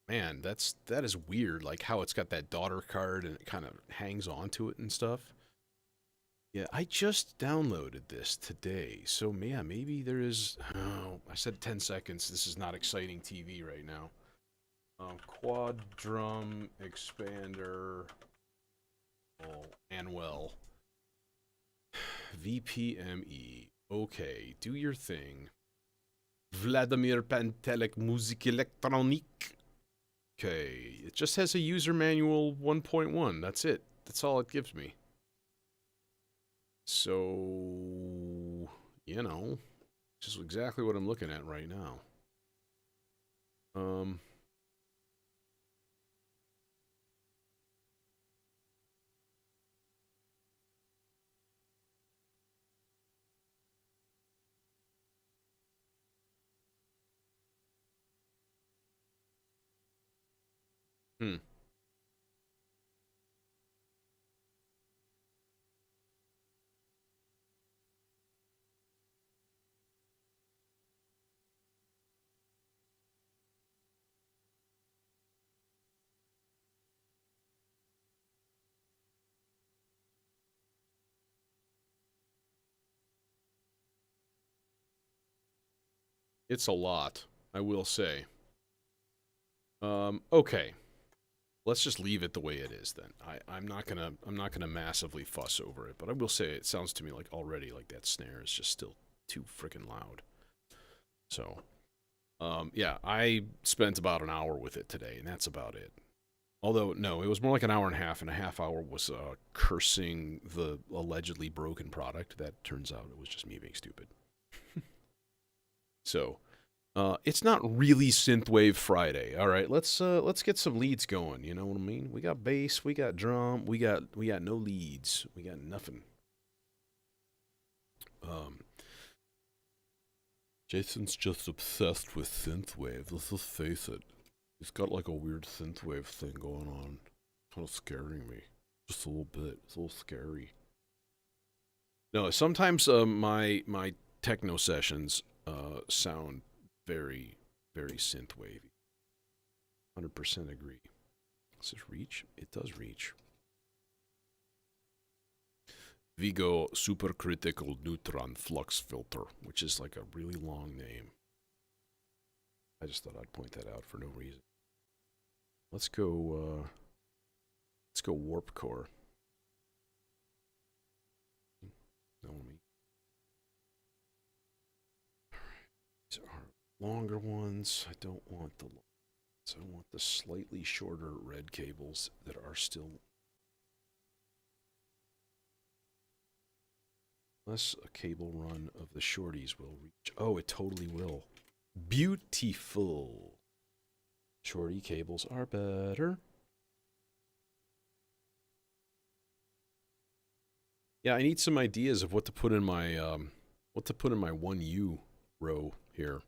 man, that is weird. Like how it's got that daughter card and it kind of hangs onto it and stuff. Yeah, I just downloaded this today. So, yeah, maybe there is... Oh, I said 10 seconds. This is not exciting TV right now. Quad drum expander. Oh, and well. VPME. Okay, do your thing. Vladimir Pantelek Musique Electronique. Okay, it just has a user manual 1.1. That's it. That's all it gives me. So, you know, just exactly what I'm looking at right now. Um, hmm. It's a lot, I will say. Okay. Let's just leave it the way it is then. I'm not gonna massively fuss over it, but I will say it sounds to me like already like that snare is just still too freaking loud. So, yeah, I spent about an hour with it today, and that's about it. Although no, it was more like an hour and a half hour was cursing the allegedly broken product. That turns out it was just me being stupid. So, it's not really synthwave Friday. All right, let's get some leads going. You know what I mean? We got bass, we got drum, we got no leads, we got nothing. Um, Jason's just obsessed with synthwave. Let's just face it. He's got like a weird synthwave thing going on. Kind of scaring me, just a little bit. It's a little scary. No, sometimes my techno sessions sound very very synthwavy. 100% agree. Does this reach? It does reach. Vigo Supercritical Neutron Flux Filter, which is like a really long name. I just thought I'd point that out for no reason. Let's go. Let's go Warp Core. No, me. These are longer ones. I don't want the. So I want the slightly shorter red cables that are still. Unless a cable run of the shorties will reach. Oh, it totally will. Beautiful. Shorty cables are better. Yeah, I need some ideas of what to put in my 1U row here.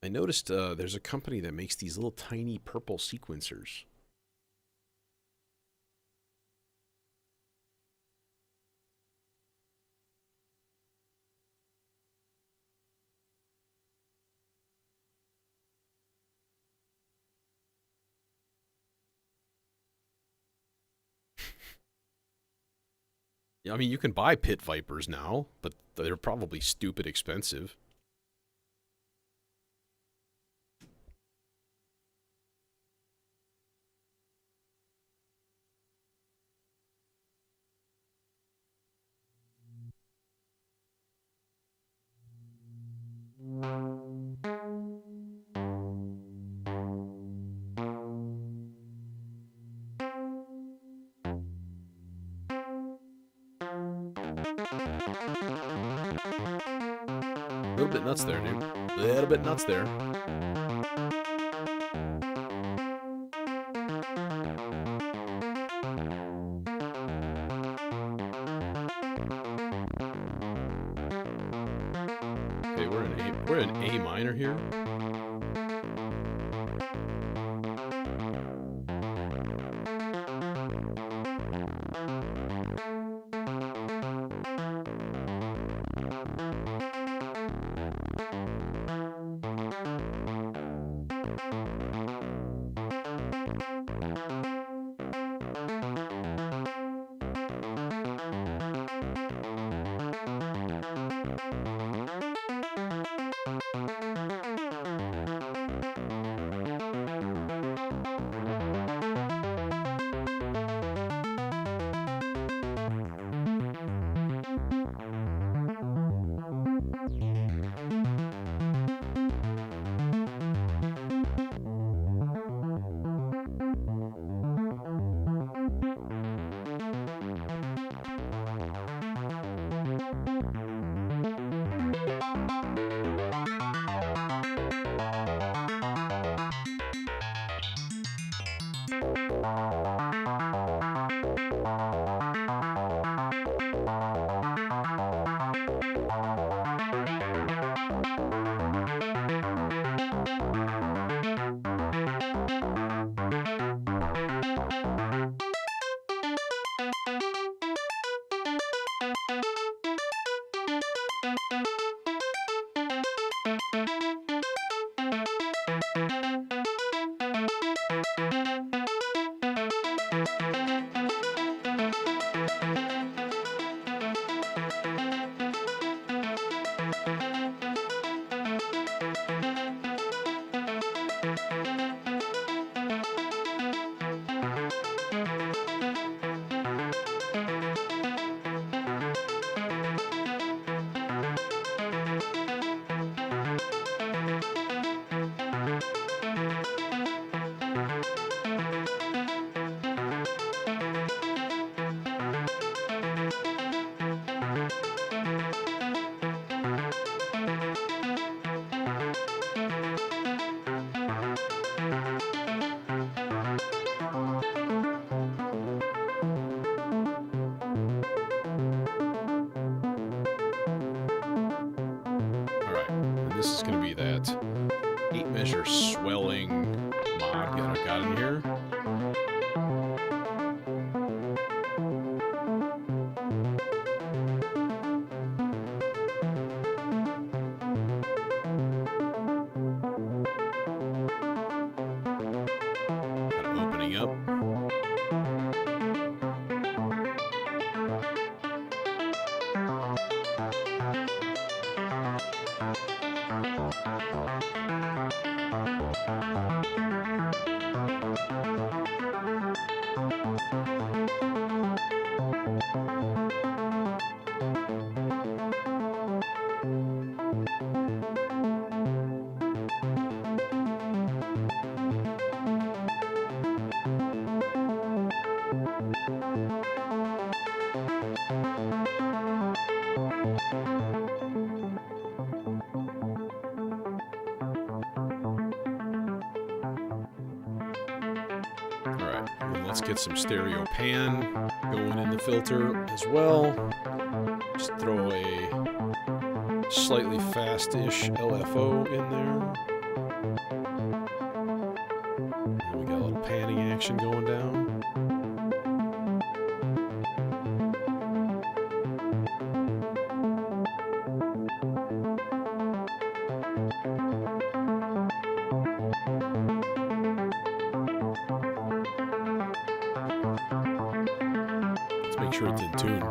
I noticed there's a company that makes these little tiny purple sequencers. Yeah, I mean, you can buy pit vipers now, but they're probably stupid expensive. A little bit nuts there, dude. A little bit nuts there. Okay, we're in A minor here. This is going to be that 8-measure swelling mod that I've got in here. Kind of opening up. Let's get some stereo pan going in the filter as well. Just throw a slightly fast-ish LFO in there. And we got a little panning action going down. Make sure it's in tune.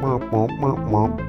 Mop, mop, mop, mop.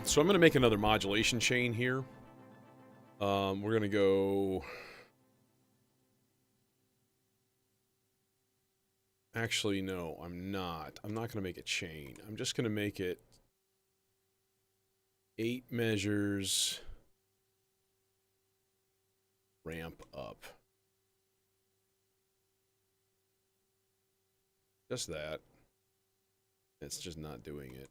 So I'm going to make another modulation chain here. We're going to go... Actually, no, I'm not. I'm not going to make a chain. I'm just going to make it 8 measures ramp up. Just that. It's just not doing it.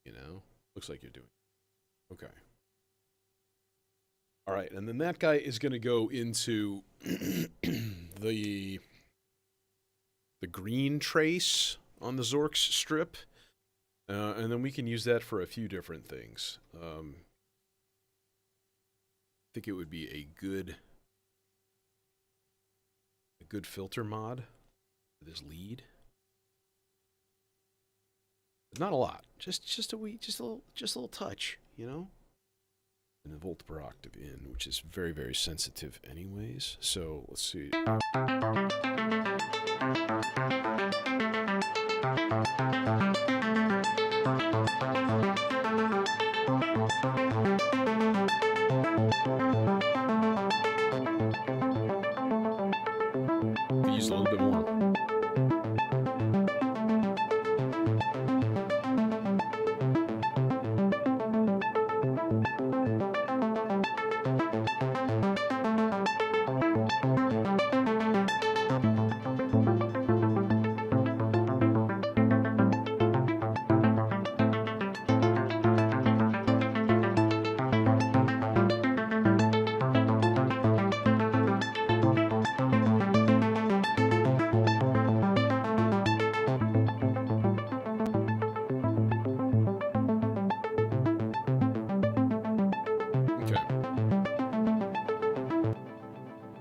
You know? Looks like you're doing it. Okay. All right, and then that guy is going to go into the green trace on the Zork's strip, and then we can use that for a few different things. I think it would be a good filter mod for this lead. Not a lot. Just a wee, just a little touch, you know. And a volt per octave in, which is very, very sensitive anyways. So let's see. Could use a little bit more.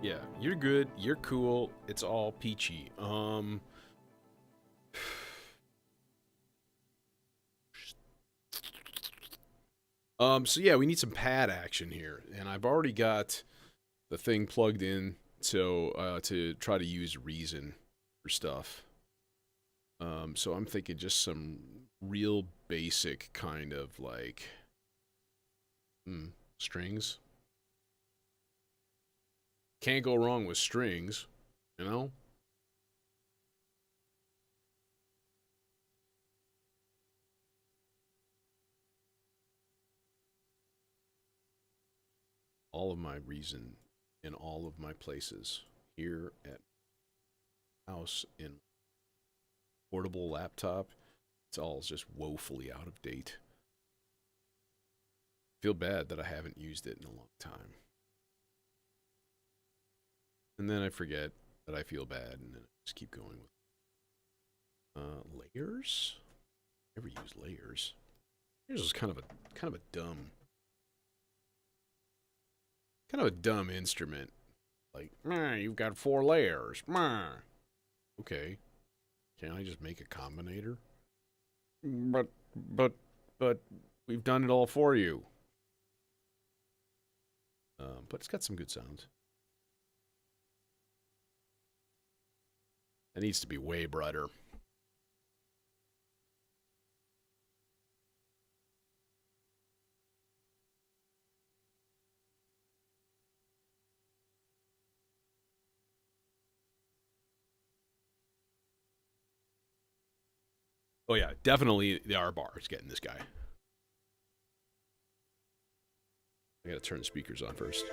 Yeah, you're good. You're cool. It's all peachy. So yeah, we need some pad action here, and I've already got the thing plugged in to try to use Reason for stuff. So I'm thinking just some real basic kind of like strings. Can't go wrong with strings, you know? All of my Reason in all of my places here at house, in portable laptop, it's all just woefully out of date. Feel bad that I haven't used it in a long time. And then I forget that I feel bad, and then I just keep going with layers. Never use layers. Layers is kind of a dumb instrument. Like, you've got 4 layers. Okay, can't I just make a combinator? But we've done it all for you. But it's got some good sounds. It needs to be way brighter. Oh yeah, definitely the R bar is getting this guy. I gotta turn the speakers on first.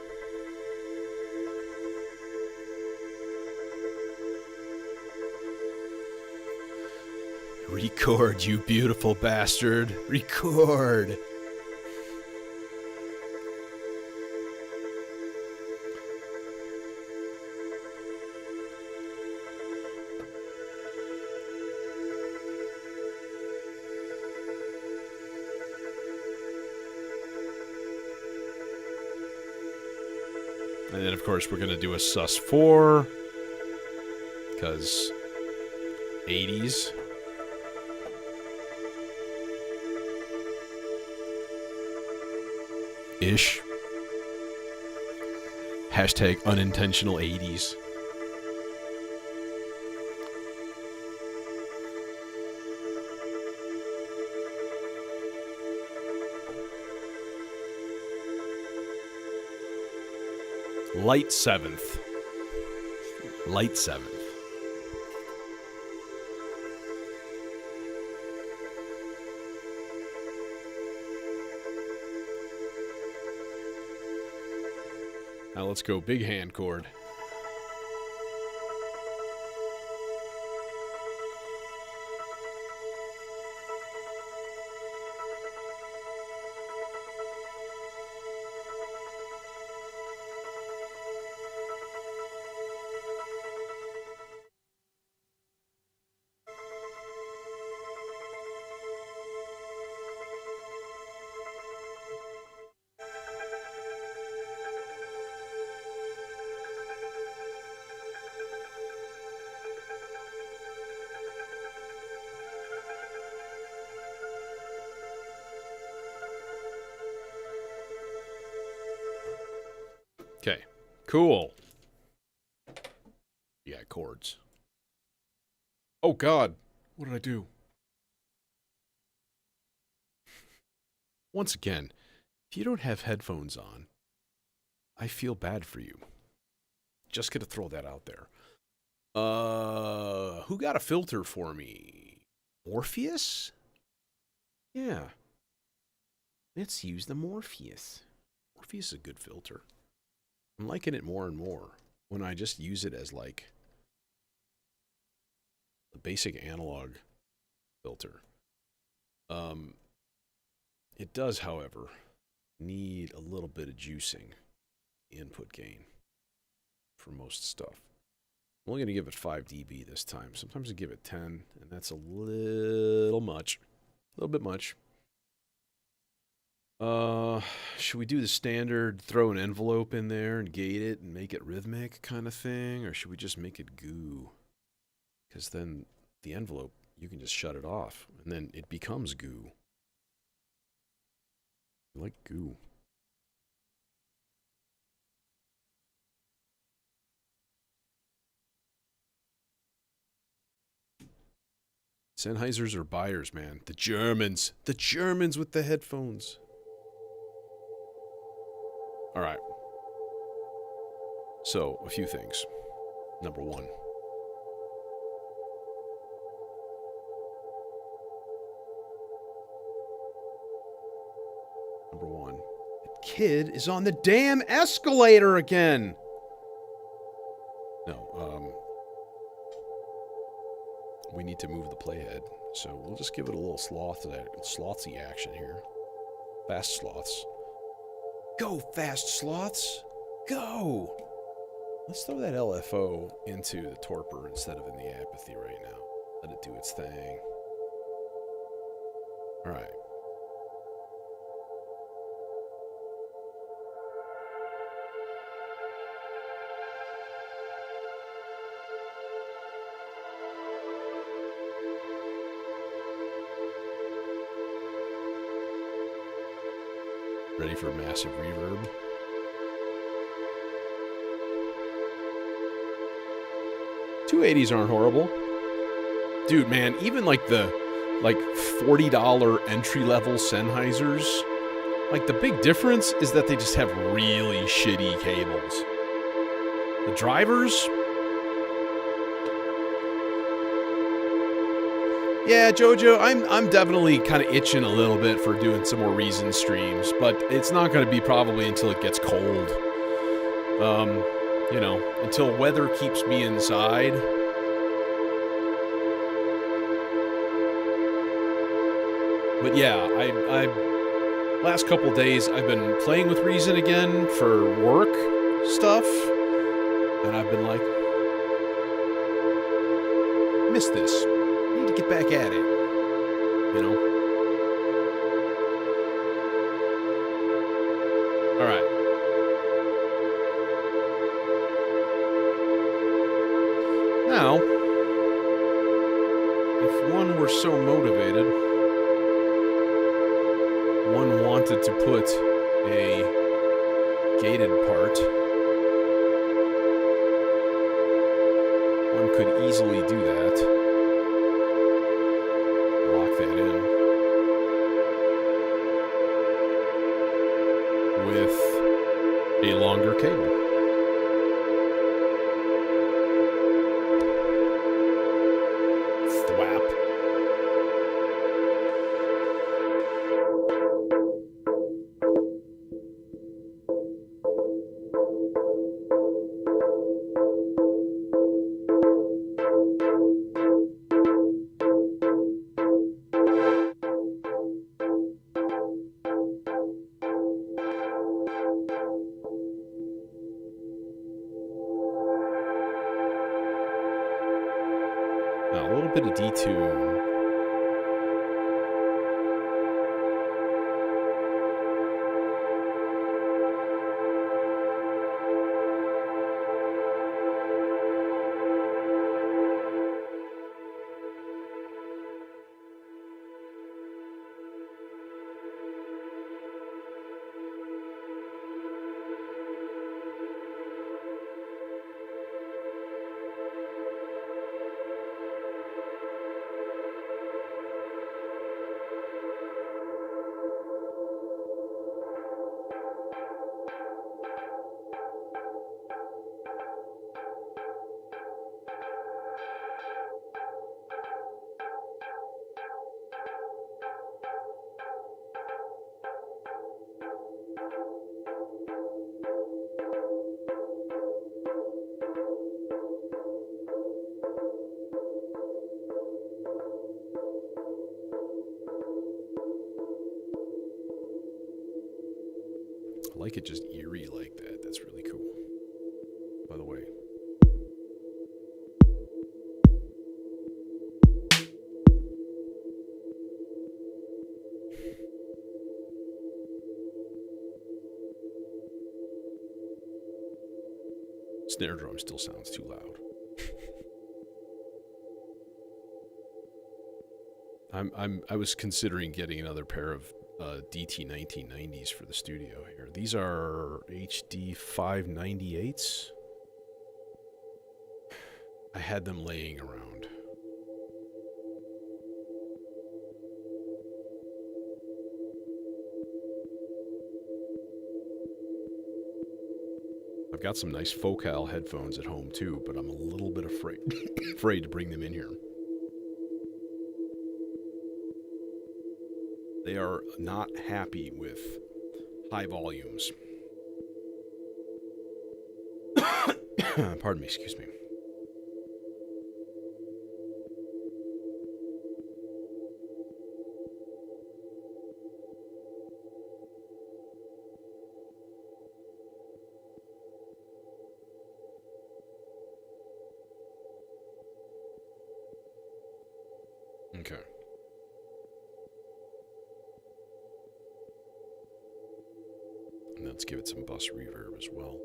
Record, you beautiful bastard. Record. And then, of course, we're going to do a sus4. Because 80s. Ish. Hashtag unintentional 80s. Light 7th. Light 7th. Now let's go big hand chord. Okay, cool. Yeah, chords. Oh God, what did I do? Once again, if you don't have headphones on, I feel bad for you. Just gonna throw that out there. Who got a filter for me? Morpheus? Yeah. Let's use the Morpheus. Morpheus is a good filter. I'm liking it more and more when I just use it as like the basic analog filter. It does, however, need a little bit of juicing input gain for most stuff. I'm only going to give it 5 dB this time. Sometimes I give it 10, and that's a little much. A little bit much. Should we do the standard throw an envelope in there and gate it and make it rhythmic kind of thing? Or should we just make it goo? Because then the envelope, you can just shut it off, and then it becomes goo. I like goo. Sennheisers are buyers, man. The Germans. The Germans with the headphones. All right. So, a few things. Number one. The kid is on the damn escalator again. No, we need to move the playhead. So we'll just give it a little slothsy action here. Fast sloths. Go, fast sloths! Go! Let's throw that LFO into the torpor instead of in the apathy right now. Let it do its thing. Alright. Ready for massive reverb. $280s aren't horrible. Dude, man, even like the $40 entry-level Sennheisers, like the big difference is that they just have really shitty cables. The drivers, yeah, Jojo, I'm definitely kind of itching a little bit for doing some more Reason streams, but it's not going to be probably until it gets cold. You know, until weather keeps me inside. But yeah, I last couple days I've been playing with Reason again for work stuff, and I've been like, missed this. Need to get back at it, you know? All right. Now, if one were so motivated, one wanted to put a gated part, one could easily do that. Lock that in with a longer cable. Thwap. Now, a little bit of detune. I like it just eerie like that. That's really cool. By the way. Snare drum still sounds too loud. I was considering getting another pair of DT 1990s for the studio here. These are HD 598s. I had them laying around. I've got some nice Focal headphones at home too, but I'm a little bit afraid afraid to bring them in here. They are not happy with high volumes. Pardon me, excuse me. Okay. And let's give it some bus reverb as well.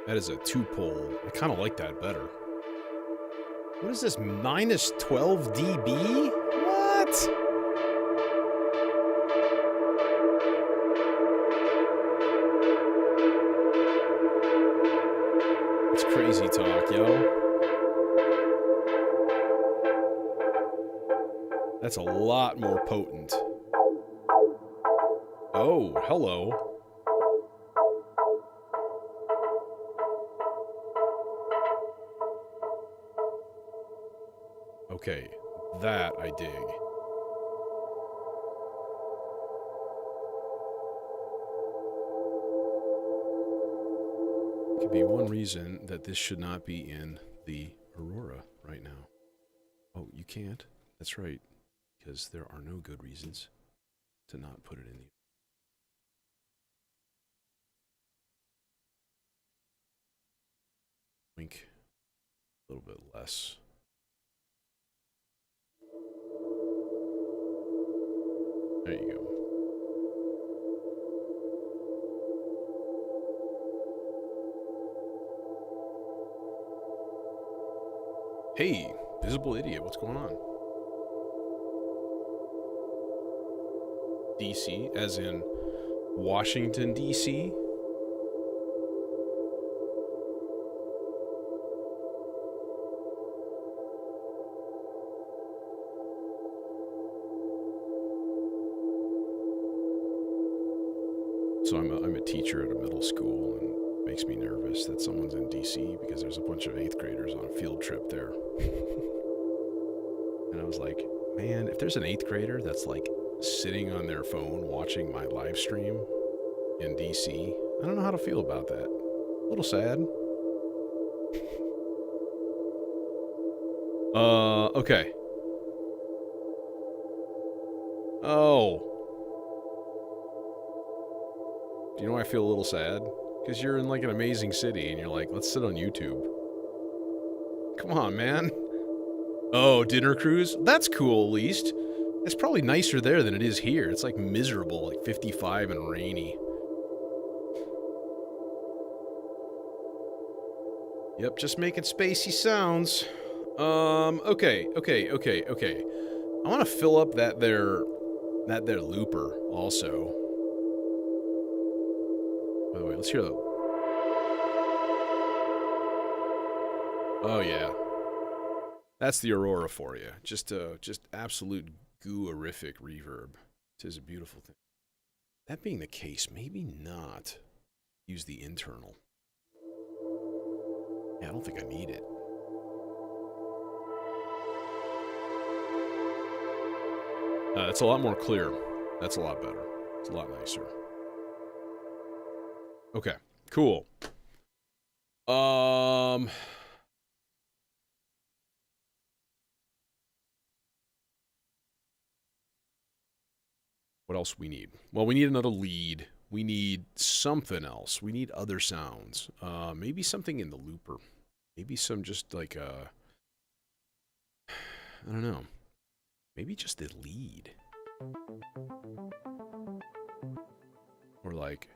That is a 2-pole. I kind of like that better. What is this? Minus 12 dB? What? It's crazy talk, yo. That's a lot more potent. Oh, hello. Okay, that I dig. Could be one reason that this should not be in the Aurora right now. Oh, you can't? That's right, because there are no good reasons to not put it in the... Wink. A little bit less. There you go. Hey, Visible Idiot, what's going on? DC, as in Washington, DC? So I'm a teacher at a middle school, and it makes me nervous that someone's in DC because there's a bunch of 8th graders on a field trip there. And I was like, man, if there's an 8th grader that's like sitting on their phone watching my live stream in DC, I don't know how to feel about that. A little sad. Okay. Oh. Do you know why I feel a little sad? Because you're in like an amazing city and you're like, let's sit on YouTube. Come on, man. Oh, dinner cruise? That's cool, at least. It's probably nicer there than it is here. It's like miserable, like 55 and rainy. Yep, just making spacey sounds. Okay. I want to fill up that there looper also. By the way, let's hear the... Oh, yeah. That's the Aurora for you. Just absolute goo-erific reverb. It is a beautiful thing. That being the case, maybe not use the internal. Yeah, I don't think I need it. That's a lot more clear. That's a lot better. It's a lot nicer. Okay, cool. What else we need? Well, we need another lead. We need something else. We need other sounds. Maybe something in the looper. Maybe some just like I don't know. Maybe just the lead. Or like...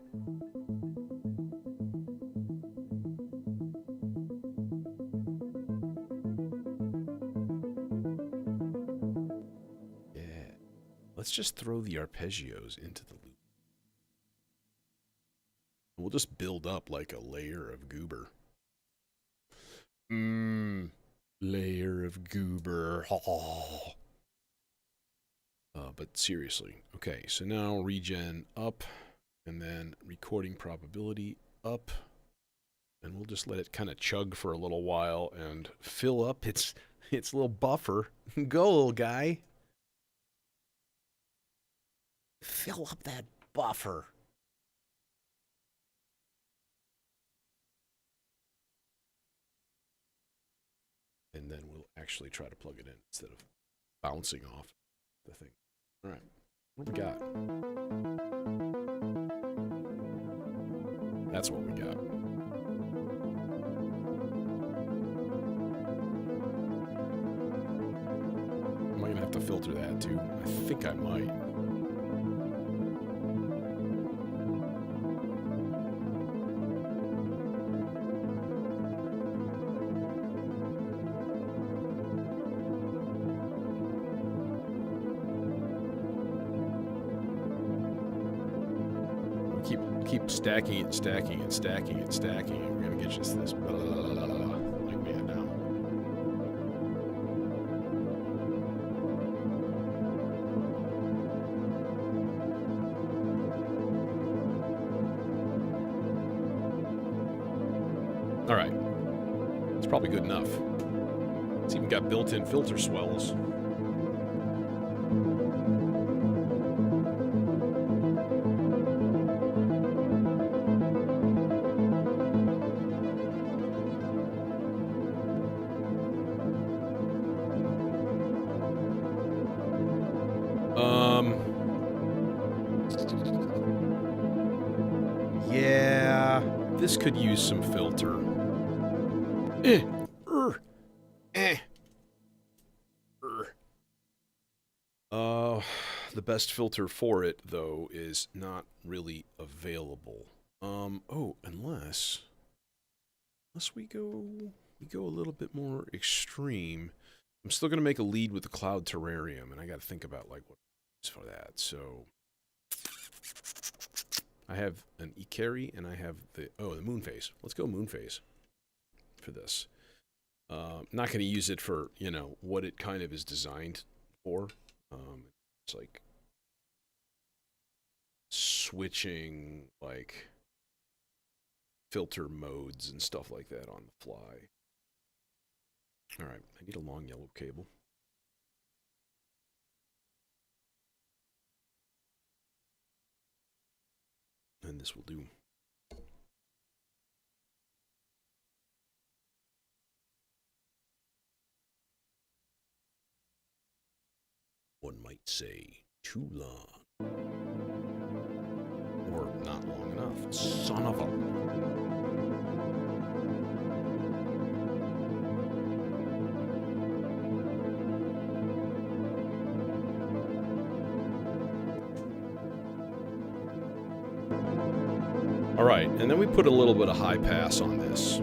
Yeah. Let's just throw the arpeggios into the loop. We'll just build up like a layer of goober. Layer of goober. But seriously. Okay, so now regen up, and then recording probability up, and we'll just let it kind of chug for a little while and fill up its little buffer. Go, little guy. Fill up that buffer. And then we'll actually try to plug it in instead of bouncing off the thing. All right, what we got? That's what we got. Am I gonna have to filter that too? I think I might. Keep stacking it, stacking it, stacking it, stacking it. We're gonna get just this blah, blah, blah, blah, blah, like we had now. All right, it's probably good enough. It's even got built-in filter swells. Yeah, this could use some filter. The best filter for it, though, is not really available. Oh, unless we go a little bit more extreme. I'm still gonna make a lead with the Cloud Terrarium, and I got to think about like what for that. So I have an Ikari, and I have the moon phase. Let's go moon phase for this. Not going to use it for, you know, what it kind of is designed for. It's like switching like filter modes and stuff like that on the fly. All right, I need a long yellow cable. And this will do. One might say too long. Or not long enough. Son of a... All right, and then we put a little bit of high pass on this.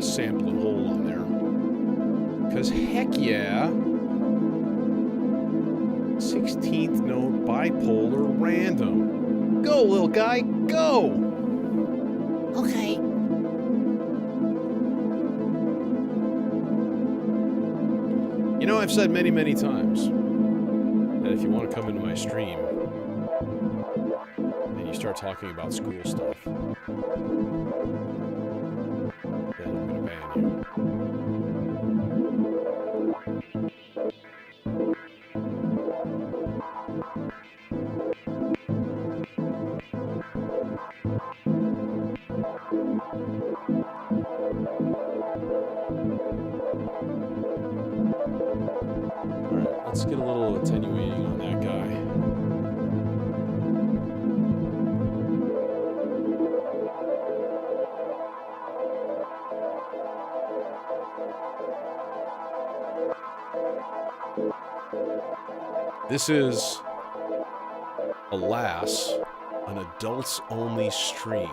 sample and hold on there. Because heck yeah, 16th note bipolar random. Go, little guy, go! Okay. You know, I've said many, many times that if you want to come into my stream and you start talking about school stuff, then I'm going to ban you. Alright, let's get a little attenuating on that guy. This is, alas, an adults-only stream.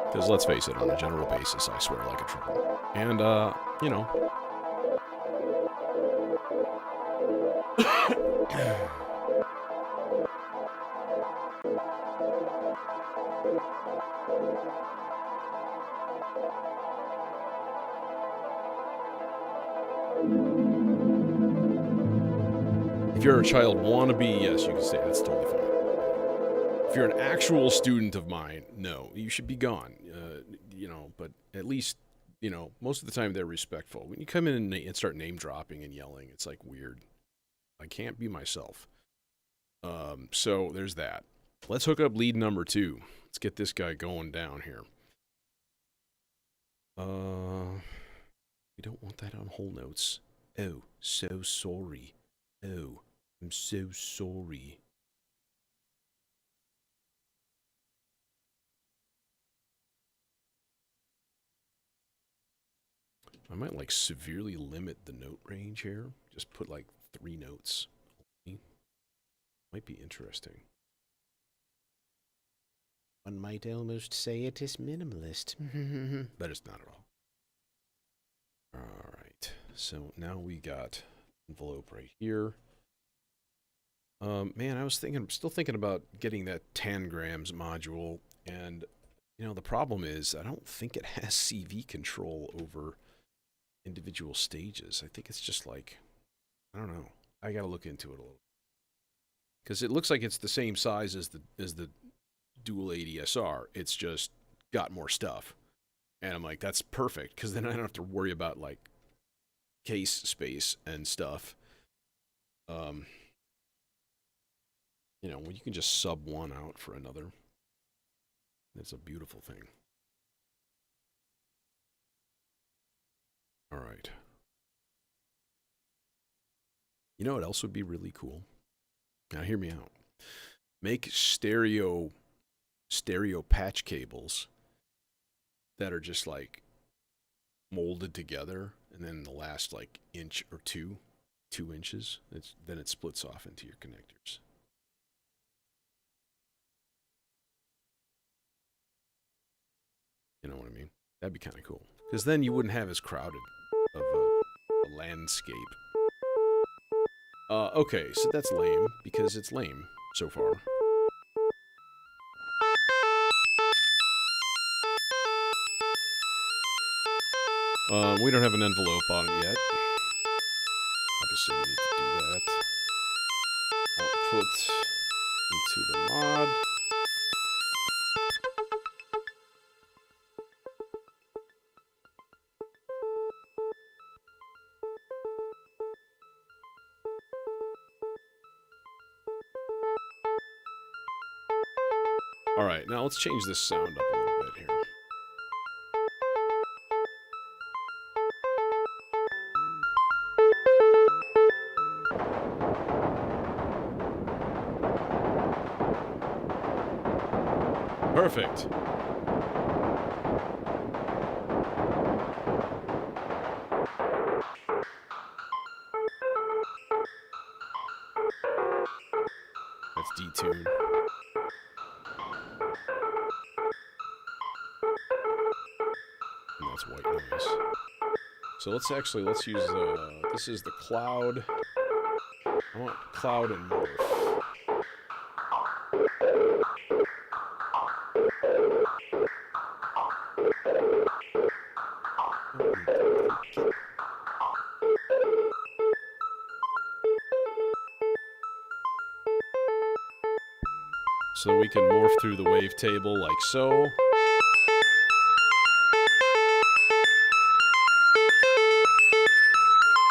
Because let's face it, on a general basis, I swear like a trouble. And, you know. If you're a child wannabe, yes, you can say that's totally fine. If you're an actual student of mine, no, you should be gone. You know, but at least, you know, most of the time they're respectful. When you come in and start name dropping and yelling, it's like weird. I can't be myself. So there's that. Let's hook up lead number 2. Let's get this guy going down here. We don't want that on whole notes. Oh, so sorry. Oh, I'm so sorry. I might like severely limit the note range here. Just put like 3 notes. Might be interesting. One might almost say it is minimalist. But it's not at all. Alright. So now we got envelope right here. Man, I'm still thinking about getting that tangrams module, and you know the problem is I don't think it has CV control over individual stages. I think it's just like, I don't know. I gotta look into it a little, because it looks like it's the same size as the dual ADSR. It's just got more stuff, and I'm like, that's perfect, because then I don't have to worry about like case space and stuff. You know, when you can just sub one out for another, it's a beautiful thing. All right. You know what else would be really cool? Now hear me out. Make stereo patch cables that are just like molded together, and then the last like inch or 2 inches, then it splits off into your connectors. You know what I mean? That'd be kind of cool. Because then you wouldn't have as crowded of a landscape. Okay, so that's lame, because it's lame so far. We don't have an envelope on it yet. Obviously, we need to do that. Output into the mod. Alright, now let's change this sound up a little bit here. Perfect. tune. And that's white noise. So let's use this is the cloud. I want cloud and morph. So we can morph through the wavetable like so.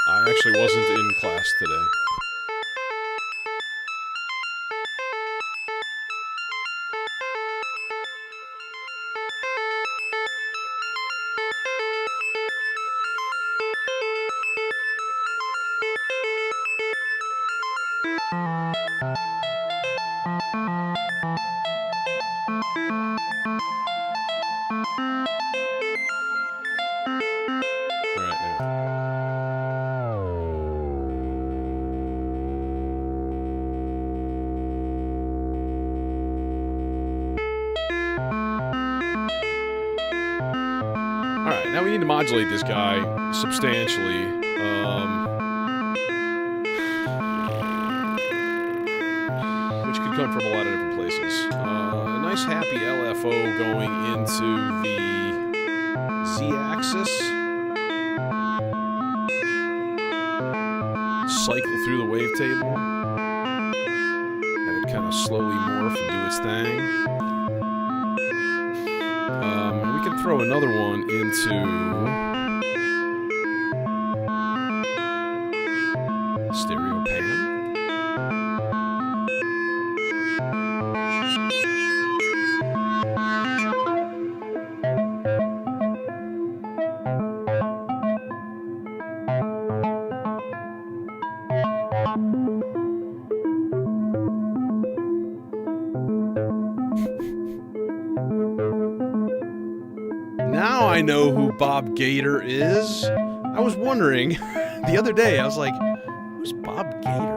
I actually wasn't in class today. Now we need to modulate this guy substantially. Which could come from a lot of different places. A nice happy LFO going into the Z-axis. Cycle through the wavetable. Have it kind of slowly morph and do its thing. We can throw another one into stereo pan. Now I know who Bob Gator is. I was wondering the other day, I was like, who's Bob Gator?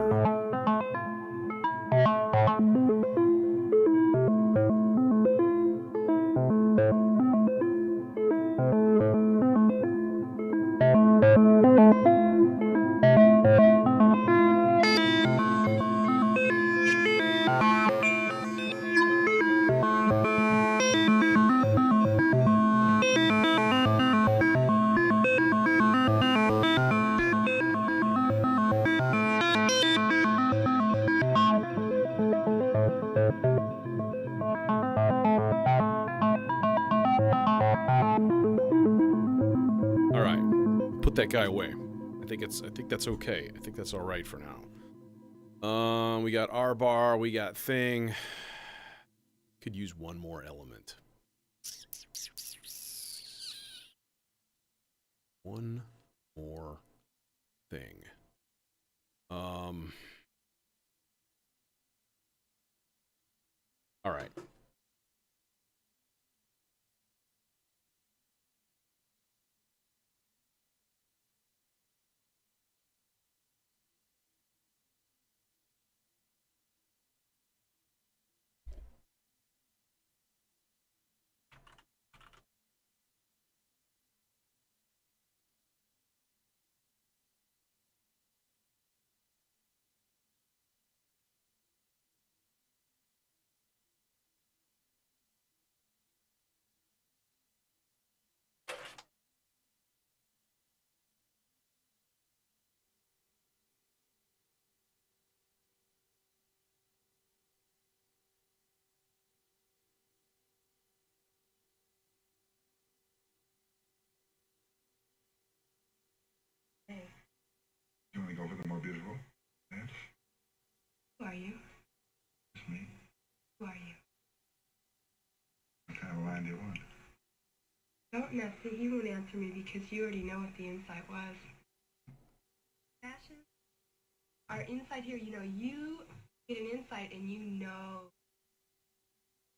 That guy away. I think that's okay. I think that's all right for now. We got R bar, we got thing. Could use one more element. One more thing. All right. You want to go for the more beautiful? Yes. Who are you? It's me. Who are you? What kind of line do you want? Don't know. See, he won't answer me because you already know what the insight was. Fashion? Our insight here, you get an insight and you know,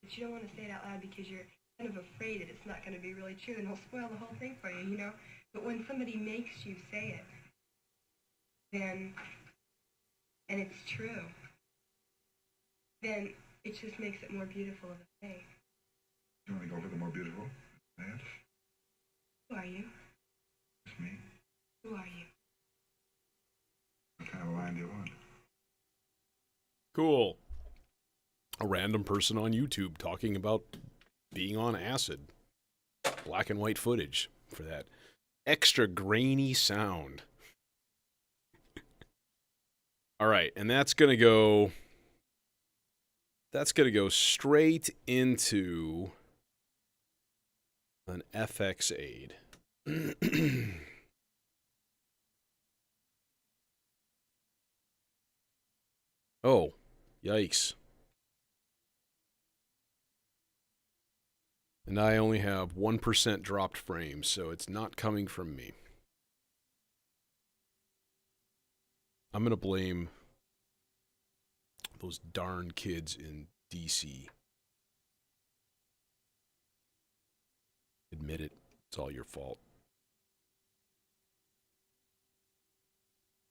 but you don't want to say it out loud because you're kind of afraid that it's not going to be really true and it'll spoil the whole thing for you, But when somebody makes you say it, then, and it's true, then it just makes it more beautiful of a thing. You want to go for the more beautiful? Man, Who are you? it's me. Who are you? What kind of a line do you want? Cool. A random person on YouTube talking about being on acid. Black and white footage for that extra grainy sound. All right, and that's going to go straight into an FX aid. Oh, yikes. And I only have 1% dropped frames, so it's not coming from me. I'm going to blame those darn kids in DC. Admit it. It's all your fault.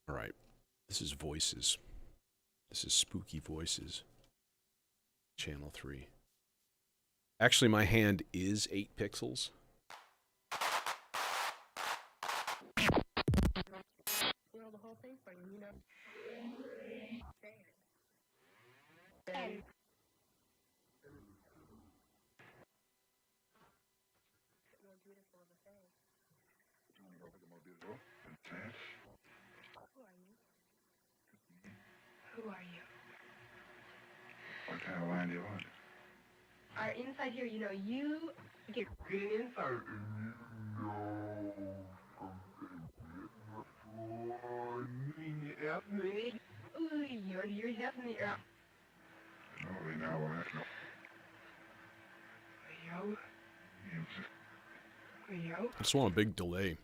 All right. This is Voices. This is Spooky Voices. Channel 3. Actually, my hand is 8 pixels. The whole thing for you, You want to go for the more beautiful? Man, Who are you? Who are you? what kind of a line do you want? Our inside here, you get an inside. You're definitely Oh, now we'll have to know. yo, yo. I just want a big delay.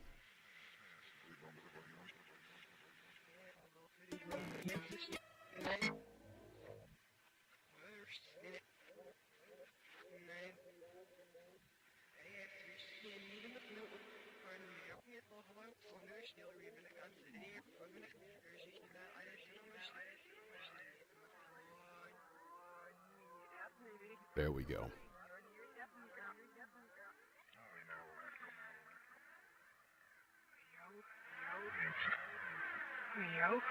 There we go. Yo.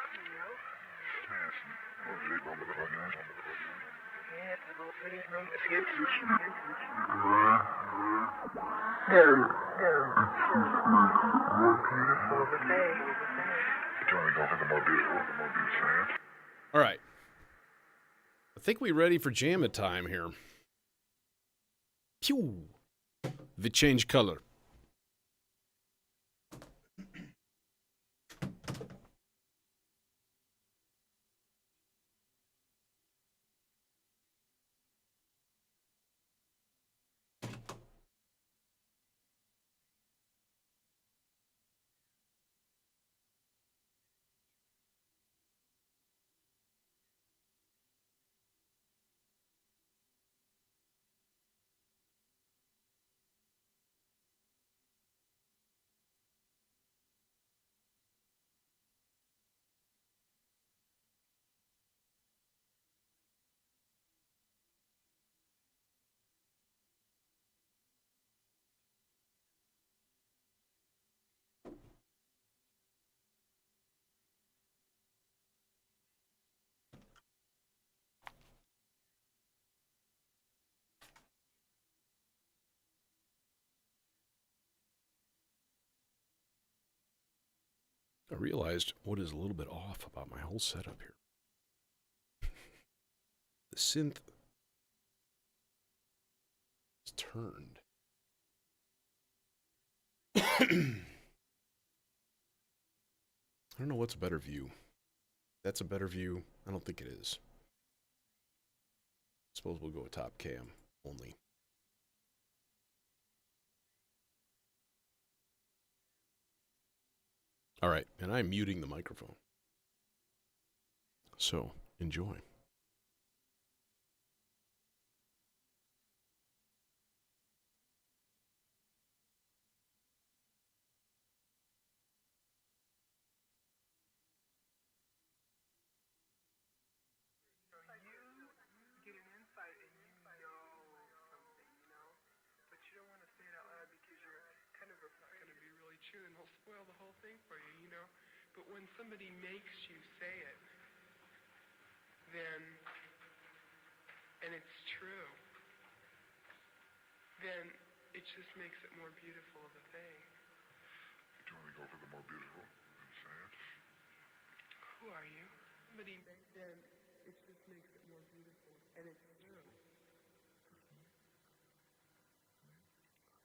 All right. I think we're ready for Jamma time here. Pew! We change color. I realized what is a little bit off about my whole setup here. The synth is turned. I don't know what's a better view. That's a better view. I don't think it is. Suppose we'll go with top cam only. All right, and I'm muting the microphone. So, enjoy. But when somebody makes you say it, then, and it's true, then it just makes it more beautiful of a thing. Do you want to go for the more beautiful and say it? Who are you? Somebody makes then it just makes it more beautiful, and it's true.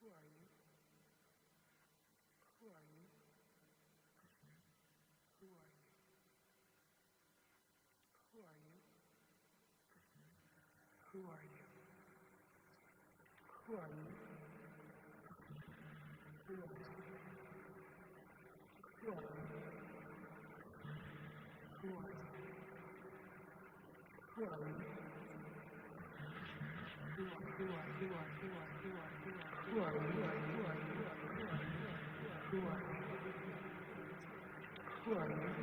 Who are you? Who are you? Who are you? Who are you? Who are you? Who are you? Who are you? Who are you? Who are you? Who are you?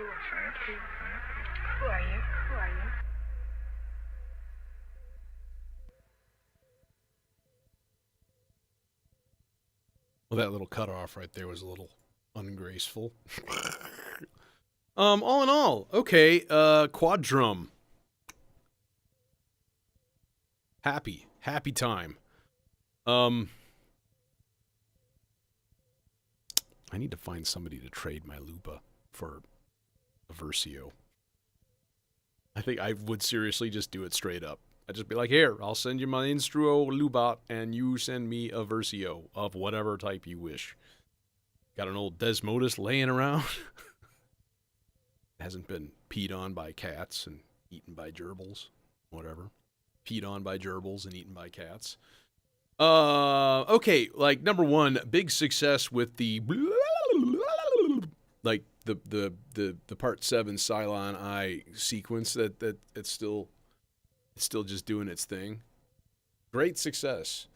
Who are you? Who are you? Well, that little cutoff right there was a little ungraceful. All in all, okay, quad drum. Happy time. I need to find somebody to trade my Lupa for a Versio. I think I would seriously just do it straight up. I'd just be like, here, I'll send you my Instruo Lubat, and you send me a Versio of whatever type you wish. Got an old Desmodus laying around. Hasn't been peed on by cats and eaten by gerbils. Whatever. Peed on by gerbils and eaten by cats. Okay, like number one, big success with the like the part 7 Cylon Eye sequence that it's still just doing its thing. Great success.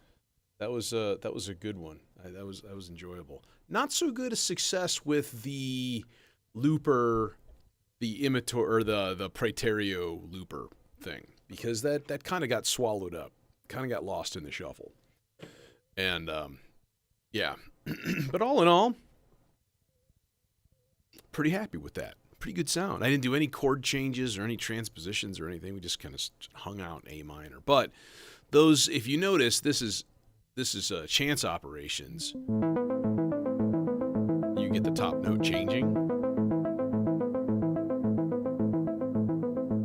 That was a good one. That was enjoyable. Not so good a success with the looper, the Imitor or the Praeterio looper thing, because that kind of got swallowed up, kind of got lost in the shuffle. And yeah, but all in all, pretty happy with that. Pretty good sound. I didn't do any chord changes or any transpositions or anything. We just kind of hung out in A minor. But those, if you notice, this is chance operations. You get the top note changing.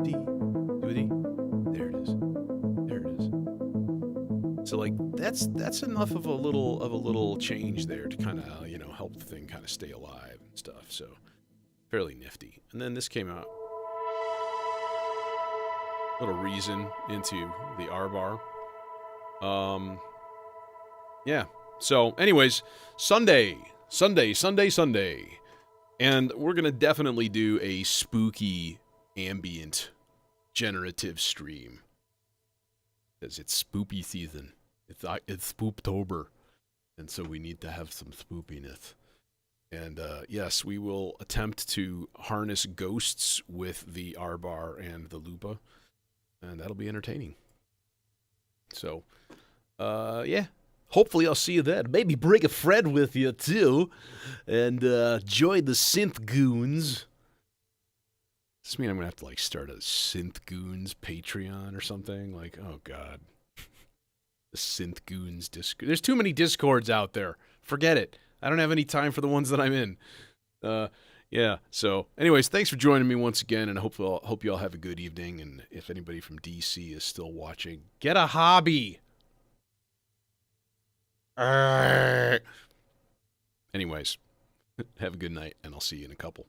D, do D. There it is. There it is. So like that's enough of a little change there to kind of help the thing kind of stay alive and stuff. So fairly nifty. And then this came out. Little reason into the R bar. Yeah. So anyways, Sunday. And we're going to definitely do a spooky ambient generative stream. Because it's spoopy season. It's Spooptober. And so we need to have some spoopiness. And yes, we will attempt to harness ghosts with the R-bar and the Lupa. And that'll be entertaining. So, yeah. Hopefully I'll see you then. Maybe bring a friend with you, too. And join the synth goons. Does this mean I'm going to have to, like, start a synth goons Patreon or something? Like, oh, God. The synth goons Discord. There's too many Discords out there. Forget it. I don't have any time for the ones that I'm in. Yeah. So, anyways, thanks for joining me once again, and I hope you all have a good evening. And if anybody from DC is still watching, get a hobby. Anyways, have a good night, and I'll see you in a couple.